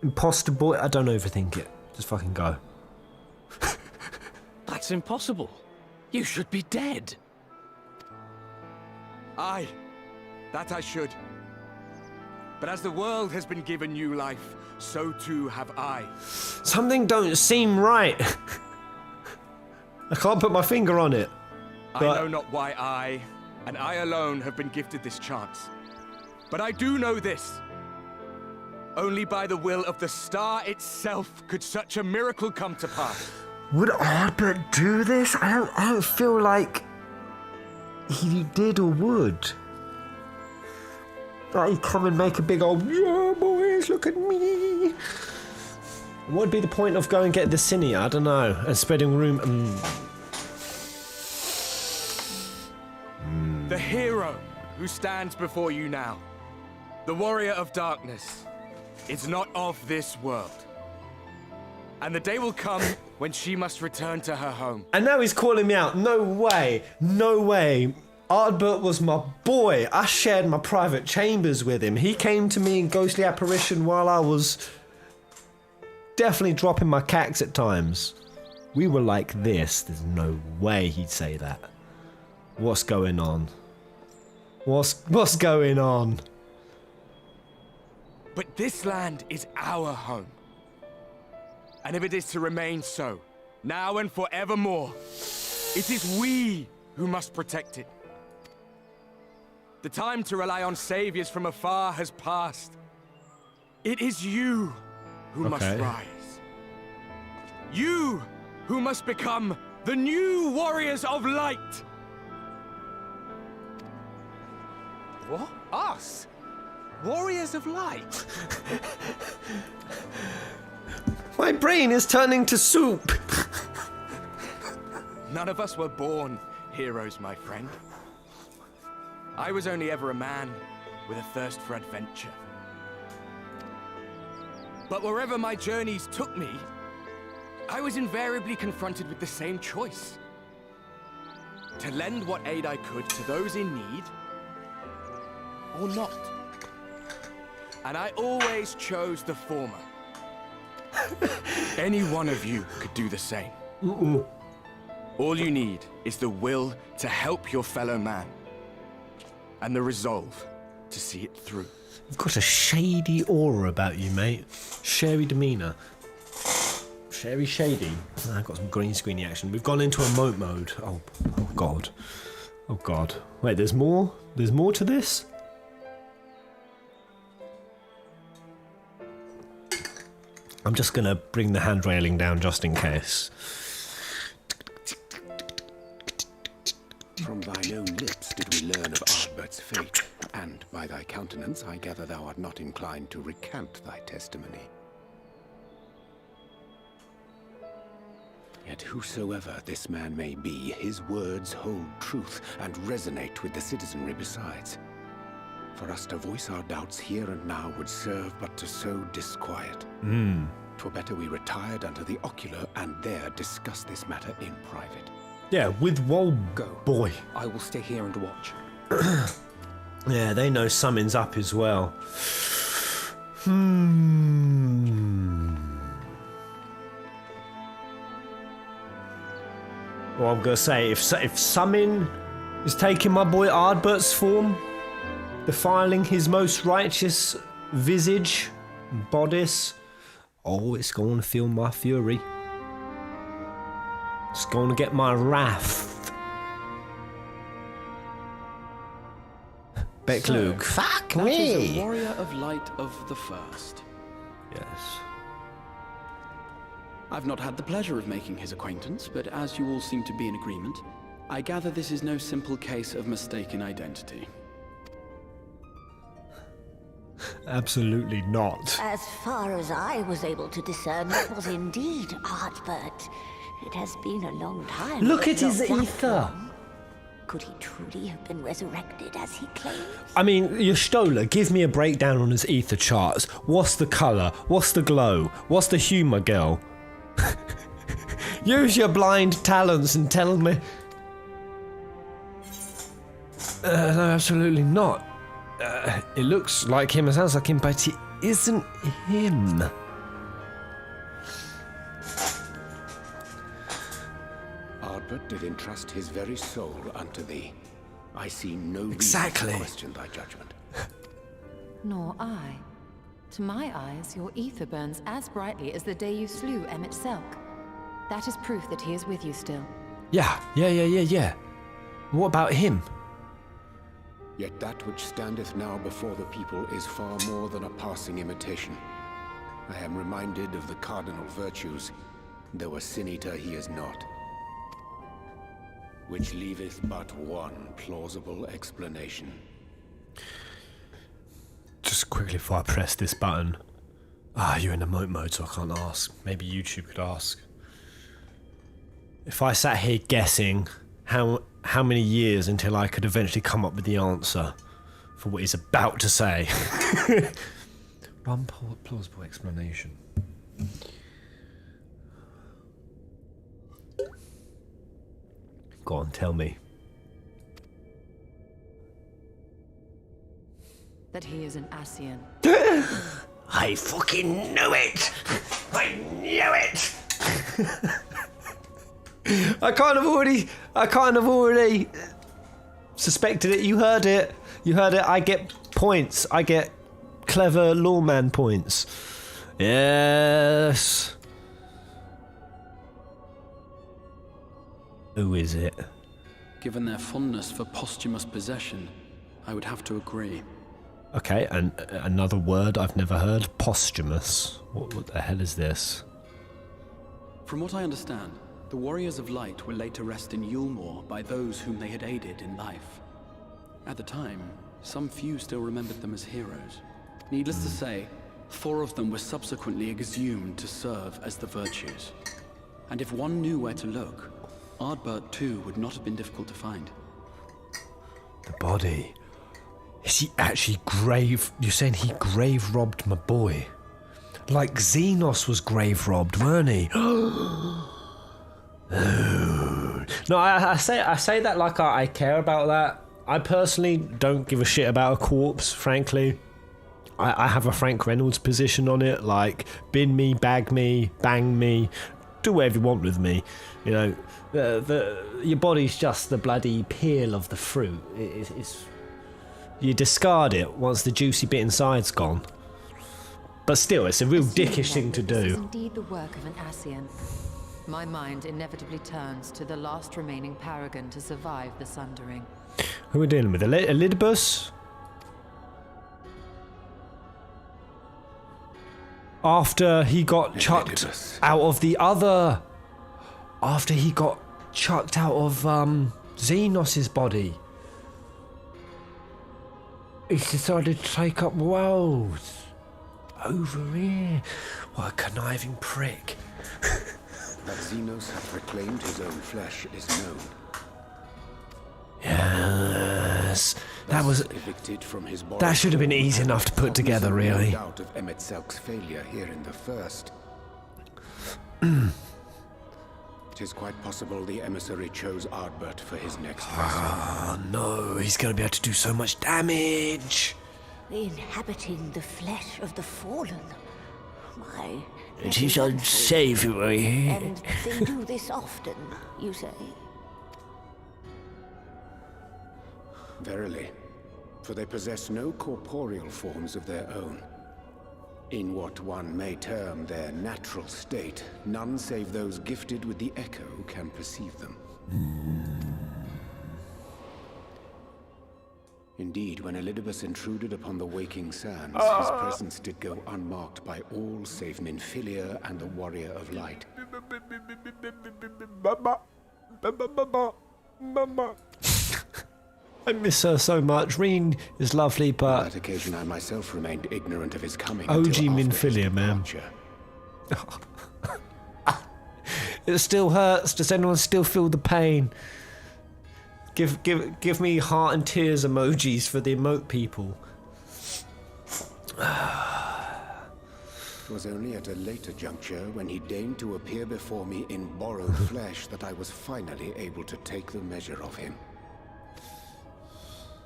imposter boy. I don't overthink it. Just fucking go. That's impossible. You should be dead. Aye, that I should. But as the world has been given new life, so too have I. Something don't seem right. I can't put my finger on it. I know not why I, and I alone, have been gifted this chance. But I do know this. Only by the will of the star itself could such a miracle come to pass. Would Ardbert do this? I don't feel like he did or would. Like he'd come and make a big old, yeah, boys, look at me. What would be the point of going and get the Cine? I don't know. And spreading room. The hero who stands before you now, the Warrior of Darkness, is not of this world. And the day will come when she must return to her home. And now he's calling me out. No way. No way. Ardbert was my boy. I shared my private chambers with him. He came to me in ghostly apparition while I was definitely dropping my cacks at times. We were like this. There's no way he'd say that. What's going on? What's going on? But this land is our home. And if it is to remain so, now and forevermore, it is we who must protect it. The time to rely on saviors from afar has passed. It is you who must rise. You who must become the new Warriors of Light. What? Us? Warriors of Light? My brain is turning to soup. None of us were born heroes, my friend. I was only ever a man with a thirst for adventure. But wherever my journeys took me, I was invariably confronted with the same choice. To lend what aid I could to those in need, or not. And I always chose the former. Any one of you could do the same. All you need is the will to help your fellow man, and the resolve to see it through. You've got a shady aura about you, mate. Sherry demeanour. Sherry shady. I've got some green screeny action. We've gone into emote mode. Oh god. Oh god. Wait, there's more? There's more to this? I'm just gonna bring the hand railing down just in case. From thine own lips did we learn of Ardbert's fate, and by thy countenance I gather thou art not inclined to recant thy testimony. Yet whosoever this man may be, his words hold truth and resonate with the citizenry besides. For us to voice our doubts here and now would serve but to sow disquiet. 'Twere better we retired under the ocular and there discuss this matter in private. Yeah, with WoL boy. I will stay here and watch. Yeah, they know something's up as well. Well, I'm gonna say, if something is taking my boy Ardbert's form, defiling his most righteous visage and bodice, oh, it's going to feel my fury. It's going to get my wrath. Becklug, fuck That is me! a warrior of light of the first. Yes. I've not had the pleasure of making his acquaintance, but as you all seem to be in agreement, I gather this is no simple case of mistaken identity. Absolutely not. As far as I was able to discern, it was indeed Ardbert. It has been a long time. Look at since his that ether. form. Could he truly have been resurrected as he claims? I mean, Stola, give me a breakdown on his ether charts. What's the colour? What's the glow? What's the humour, girl? Use your blind talents and tell me. No, absolutely not. It looks like him, it sounds like him, but it isn't him. Ardbert did entrust his very soul unto thee. I see no Exactly. reason to question thy judgment. Nor I. To my eyes, your ether burns as brightly as the day you slew Emmett Selk. That is proof that he is with you still. Yeah. What about him? Yet that which standeth now before the people is far more than a passing imitation. I am reminded of the cardinal virtues, though a sin-eater he is not. Which leaveth but one plausible explanation. Just quickly before I press this button. You're in emote mode, so I can't ask. Maybe YouTube could ask. If I sat here guessing how many years until I could eventually come up with the answer for what he's about to say. One plausible explanation. Go on, tell me. That he is an Ascian. I fucking knew it! I knew it! I kind of already suspected it. You heard it. I get points. I get clever lawman points. Yes. Who is it? Given their fondness for posthumous possession, I would have to agree. Okay, and another word I've never heard. Posthumous. What the hell is this? From what I understand, the Warriors of Light were laid to rest in Yulmore by those whom they had aided in life. At the time, some few still remembered them as heroes. Needless to say, 4 of them were subsequently exhumed to serve as the virtues. And if one knew where to look, Ardbert too would not have been difficult to find. The body. Is he actually grave... You're saying he grave robbed my boy? Like Xenos was grave robbed, weren't he? No, I say that like I care about that. I personally don't give a shit about a corpse, frankly. I have a Frank Reynolds position on it, like bin me, bag me, bang me, do whatever you want with me. You know, your body's just the bloody peel of the fruit. You discard it once the juicy bit inside's gone. But still, it's a real dickish thing to do. This is indeed the work of an Ascian. My mind inevitably turns to the last remaining paragon to survive the Sundering. Who are we dealing with? Elidibus? After he got chucked out of the other... After he got chucked out of Xenos's body. He's decided to take up roles. Over here. What a conniving prick. That Xenos hath reclaimed his own flesh is known. Yes. That was... evicted from his body. That should have been easy enough to put together, really. No doubt of Emmett Selk's failure here in the first. It is quite possible the emissary chose Ardbert for his next vessel. Oh no, he's going to be able to do so much damage. Inhabiting the flesh of the fallen. My... It is unsavory. And they do this often, you say? Verily, for they possess no corporeal forms of their own. In what one may term their natural state, none save those gifted with the echo can perceive them. Indeed, when Elidibus intruded upon the waking sands, his presence did go unmarked by all save Minfilia and the Warrior of Light. I miss her so much. Reen is lovely, but... On that occasion, I myself remained ignorant of his coming OG until after his Minfilia, man. departure. It still hurts. Does anyone still feel the pain? Give me heart and tears emojis for the emote people. It was only at a later juncture, when he deigned to appear before me in borrowed flesh, that I was finally able to take the measure of him.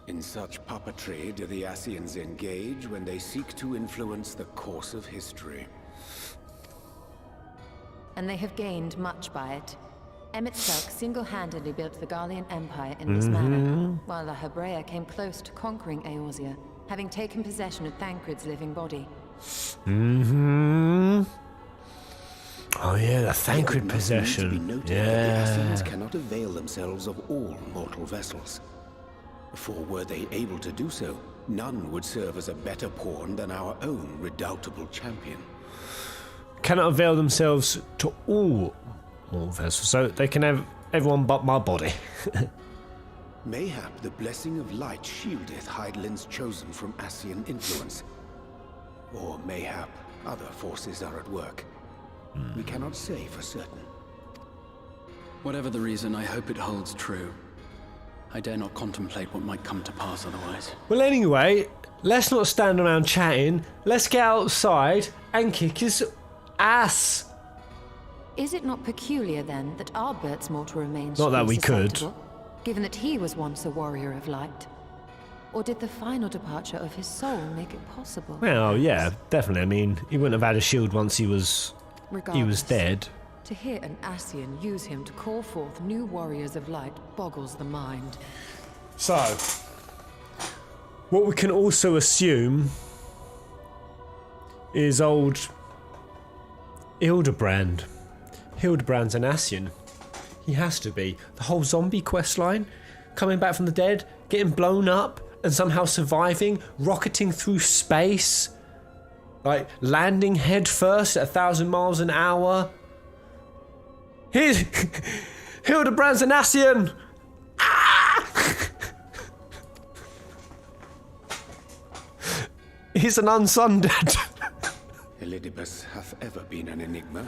In such puppetry do the Ascians engage when they seek to influence the course of history. And they have gained much by it. Emmett Selk single-handedly built the Garlian Empire in this manner, while La Hebrea came close to conquering Eorzea, having taken possession of Thancred's living body. Oh yeah, the Thancred possession. The Ascians cannot avail themselves of all mortal vessels. For were they able to do so, none would serve as a better pawn than our own redoubtable champion. Cannot avail themselves to all vessels, so they can have everyone but my body. Mayhap the blessing of light shieldeth Hydaelyn's chosen from Ascian influence. Or mayhap other forces are at work. We cannot say for certain. Whatever the reason, I hope it holds true. I dare not contemplate what might come to pass otherwise. Well, anyway, let's not stand around chatting. Let's get outside and kick his ass. Is it not peculiar, then, that Ardbert's mortal remains Not that we could. susceptible, given that he was once a warrior of light? Or did the final departure of his soul make it possible? Well, yeah, definitely. I mean, he wouldn't have had a shield once he was dead. To hear an Ascian use him to call forth new warriors of light boggles the mind. So, what we can also assume is old Hildebrand. Hildebrand's an Ascian. He has to be. The whole zombie questline, coming back from the dead, getting blown up, and somehow surviving, rocketing through space, like landing head first at 1,000 miles an hour. Hildebrand's an Ascian! Ah! He's an unsundered. Elidibus hath ever been an enigma,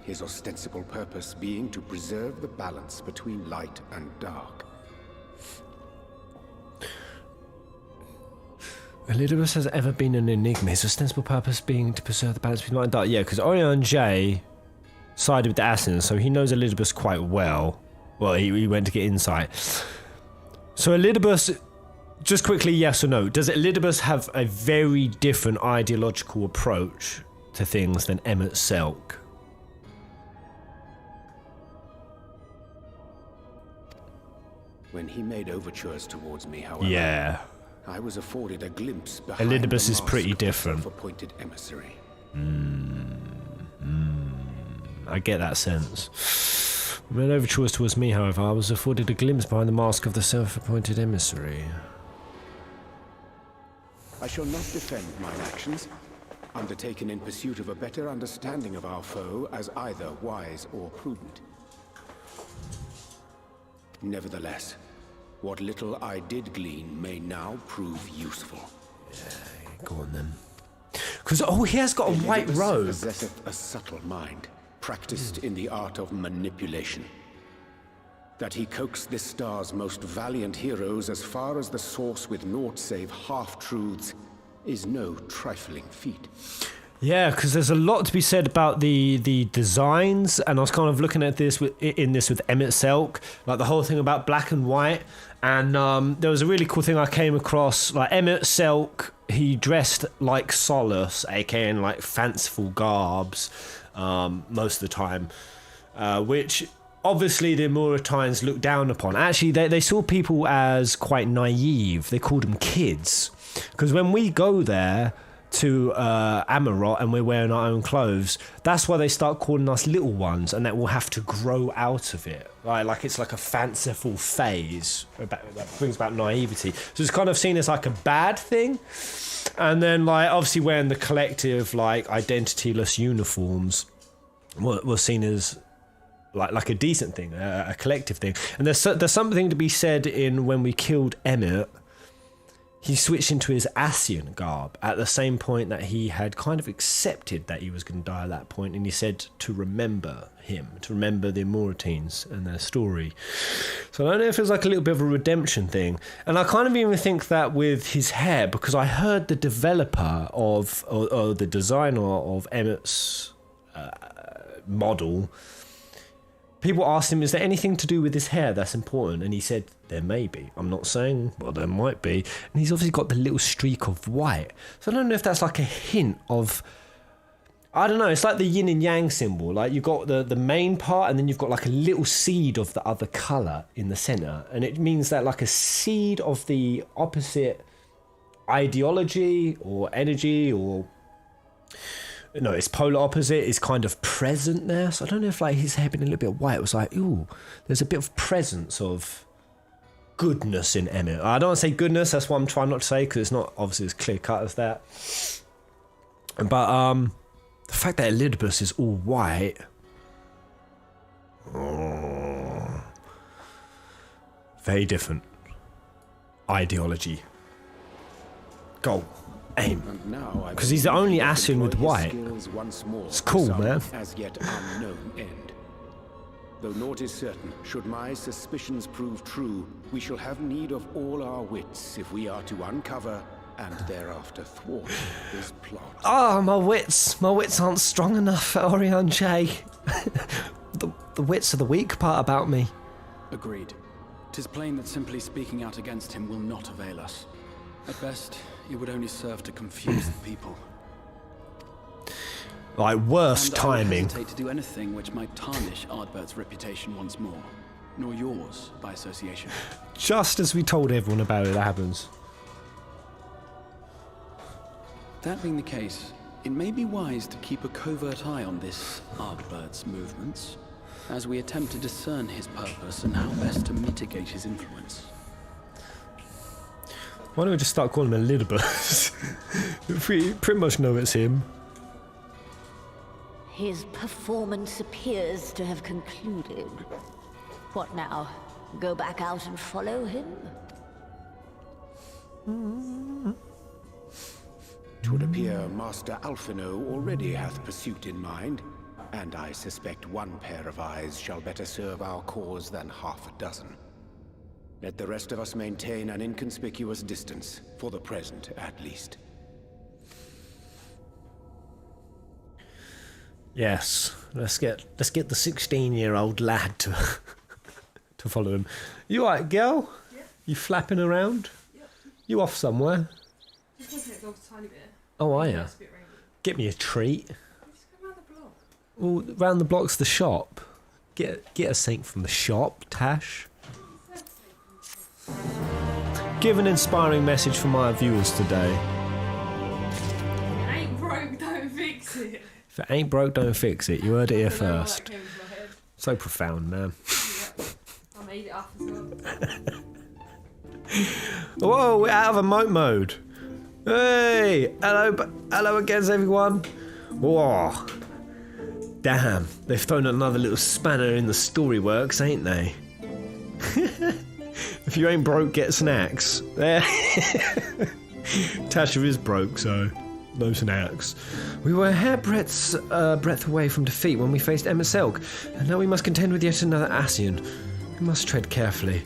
his ostensible purpose being to preserve the balance between light and dark. Elidibus has ever been an enigma, his ostensible purpose being to preserve the balance between light and dark. Yeah, because Orion J sided with the Assassins, so he knows Elidibus quite well. Well, he went to get insight. So Elidibus, just quickly, yes or no, does Elidibus have a very different ideological approach to things than Emmett Selk? When he made overtures towards me, however, Yeah. I was afforded a glimpse behind Elidibus the is pretty mask of the different. self-appointed emissary. I get that sense. When made overtures towards me, however, I was afforded a glimpse behind the mask of the self-appointed emissary. I shall not defend mine actions, undertaken in pursuit of a better understanding of our foe as either wise or prudent. Nevertheless, what little I did glean may now prove useful. Go on then. Because, oh, he has got a white Elidibus robe. possesseth a subtle mind, practiced in the art of manipulation. That he coaxed this star's most valiant heroes as far as the source with naught save half-truths is no trifling feat. Yeah, because there's a lot to be said about the designs, and I was kind of looking at this with Emmett Selk, like the whole thing about black and white, and there was a really cool thing I came across, like Emmett Selk, he dressed like Solace, aka in like fanciful garbs, most of the time, which obviously the Mauritanians looked down upon. Actually, they saw people as quite naive. They called them kids, because when we go there to Amarot and we're wearing our own clothes, that's why they start calling us little ones, and that we'll have to grow out of it. Like it's like a fanciful phase that brings about naivety. So it's kind of seen as like a bad thing. And then like obviously wearing the collective like identityless uniforms was seen as like a decent thing, a collective thing. And there's something to be said in when we killed Emmett, he switched into his Ascian garb at the same point that he had kind of accepted that he was going to die at that point, and he said to remember him, to remember the Mauritans and their story. So I don't know if it was like a little bit of a redemption thing. And I kind of even think that with his hair, because I heard the developer of, or the designer of Emmett's model, people asked him, is there anything to do with his hair that's important? And he said, there may be. I'm not saying, well, there might be. And he's obviously got the little streak of white. So I don't know if that's like a hint of, I don't know, it's like the yin and yang symbol. Like you've got the main part, and then you've got like a little seed of the other colour in the centre. And it means that like a seed of the opposite ideology or energy or... No, its polar opposite is kind of present there. So I don't know if like his hair being a little bit white, it was like, ooh, there's a bit of presence of goodness in Emmett. I don't want to say goodness, that's what I'm trying not to say, because it's not obviously as clear cut as that. But the fact that Elidibus is all white, very different ideology. Goal. Aim. Because he's the only Ascian with white. It's cool, man. As yet unknown end. Though naught is certain, should my suspicions prove true, we shall have need of all our wits if we are to uncover and thereafter thwart this plot. Oh, my wits aren't strong enough, Orion J. the wits are the weak part about me. Agreed. 'Tis plain that simply speaking out against him will not avail us. At best, it would only serve to confuse the people. Like, worst timing. I would hesitate to do anything which might tarnish Ardbert's reputation once more, nor yours by association. Just as we told everyone about it happens. That being the case, it may be wise to keep a covert eye on this Ardbert's movements, as we attempt to discern his purpose and how best to mitigate his influence. Why don't we just start calling him Elidibus? We pretty much know it's him. His performance appears to have concluded. What now? Go back out and follow him? It would appear Master Alphino already hath pursuit in mind, and I suspect one pair of eyes shall better serve our cause than half a dozen. Let the rest of us maintain an inconspicuous distance, for the present at least. Yes, let's get the 16-year-old lad to to follow him. You alright, girl? Yeah. You flapping around? Yeah. You off somewhere? Just looking at dogs a tiny bit. Oh, are you? Get me a treat. Just go round the block. Well, round the block's the shop. Get a saint from the shop, Tash. Give an inspiring message for my viewers today. If it ain't broke, don't fix it. If it ain't broke, don't fix it. You heard it here first. So profound, man. Yeah. I made it up as well. Whoa, we're out of emote mode. Hey, hello again, everyone. Whoa. Damn, they've thrown another little spanner in the story works, ain't they? If you ain't broke, get snacks. Tasha is broke, so no snacks. We were a hairbreadth's breadth away from defeat when we faced Emmett Selk, and now we must contend with yet another Ascian. We must tread carefully.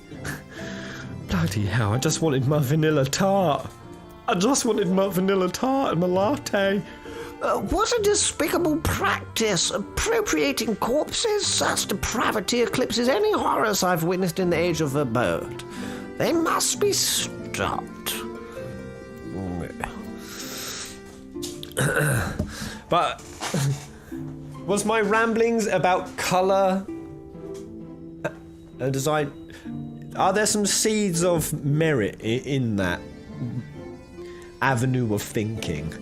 Bloody hell, I just wanted my vanilla tart. And my latte. What a despicable practice! Appropriating corpses? Such depravity eclipses any horrors I've witnessed in the age of the bird. They must be stopped. But was my ramblings about colour and design? Are there some seeds of merit in that avenue of thinking?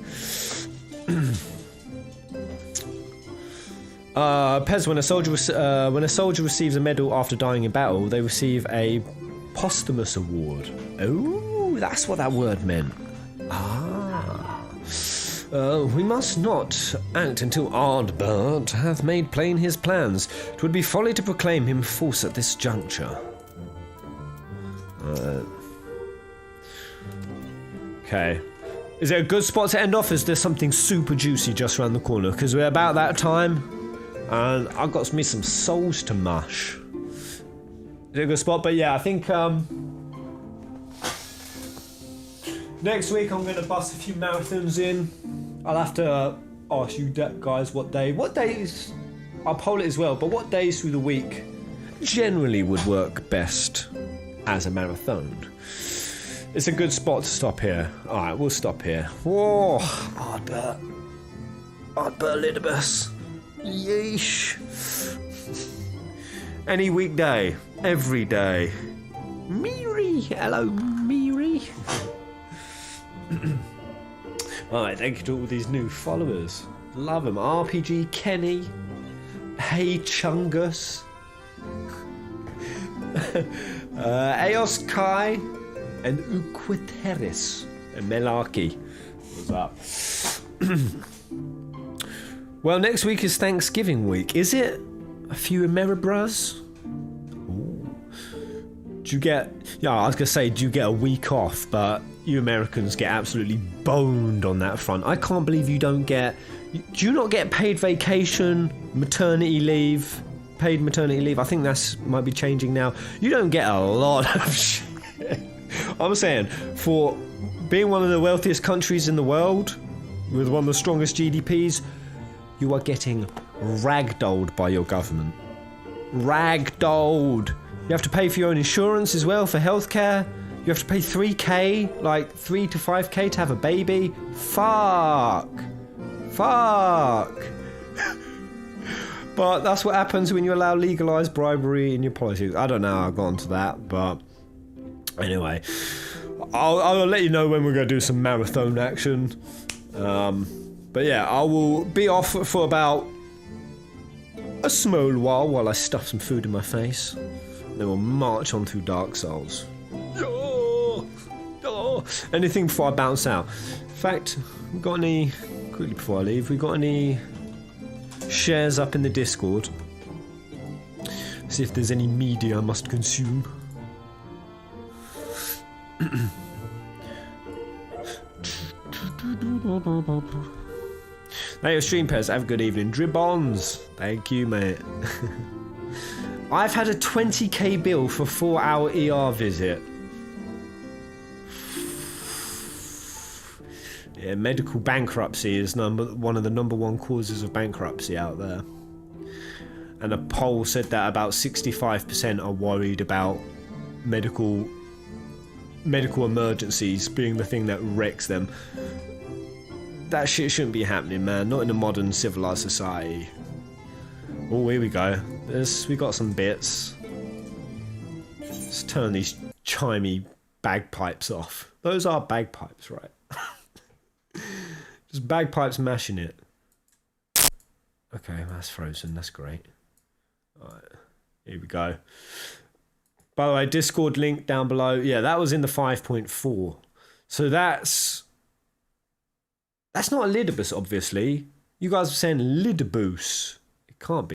Pez, when a soldier receives a medal after dying in battle, they receive a posthumous award. Oh, that's what that word meant. We must not act until Ardbert hath made plain his plans. 'Twould be folly to proclaim him false at this juncture. Okay. Is it a good spot to end off? Is there something super juicy just around the corner? Because we're about that time, and I've got me some souls to mush. Is it a good spot? But yeah, I think next week I'm going to bust a few marathons in. I'll have to ask you guys what days, I'll poll it as well, but what days through the week generally would work best as a marathon? It's a good spot to stop here. Alright, we'll stop here. Whoa, Ardbert Lidibus. Yeesh. Any weekday, every day. Miri, hello Miri. Alright, thank you to all these new followers. Love them. RPG Kenny. Hey Chungus. Eos Kai. And Uquiteris. And Melarchy. What's up? Well, next week is Thanksgiving week. Is it? A few Emeribras? Do you get... Yeah, I was going to say, do you get a week off? But you Americans get absolutely boned on that front. I can't believe you don't get... Do you not get paid vacation, maternity leave, paid maternity leave? I think that's might be changing now. You don't get a lot of shit. I'm saying, for being one of the wealthiest countries in the world, with one of the strongest GDPs, you are getting ragdolled by your government. Ragdolled. You have to pay for your own insurance as well for healthcare. You have to pay 3k, like 3 to 5k to have a baby. Fuck. But that's what happens when you allow legalised bribery in your policies. I don't know how I got onto that, but anyway, I'll let you know when we're going to do some marathon action. But yeah, I will be off for about a small while I stuff some food in my face. Then we'll march on through Dark Souls. Anything before I bounce out? In fact, we got any... Quickly before I leave, we got any shares up in the Discord? See if there's any media I must consume. Hey, your stream pairs, have a good evening. Dribbons! Thank you, mate. I've had a 20k bill for 4-hour ER visit. Yeah, medical bankruptcy is one of the #1 causes of bankruptcy out there. And a poll said that about 65% are worried about medical emergencies being the thing that wrecks them. That shit shouldn't be happening, man. Not in a modern civilized society. Oh, here we go. We got some bits. Let's turn these chimey bagpipes off. Those are bagpipes, right? Just bagpipes mashing it. Okay, that's frozen. That's great. Alright, here we go. By the way, Discord link down below. Yeah, that was in the 5.4. So that's not a Lidibus, obviously. You guys are saying Lidibus. It can't be.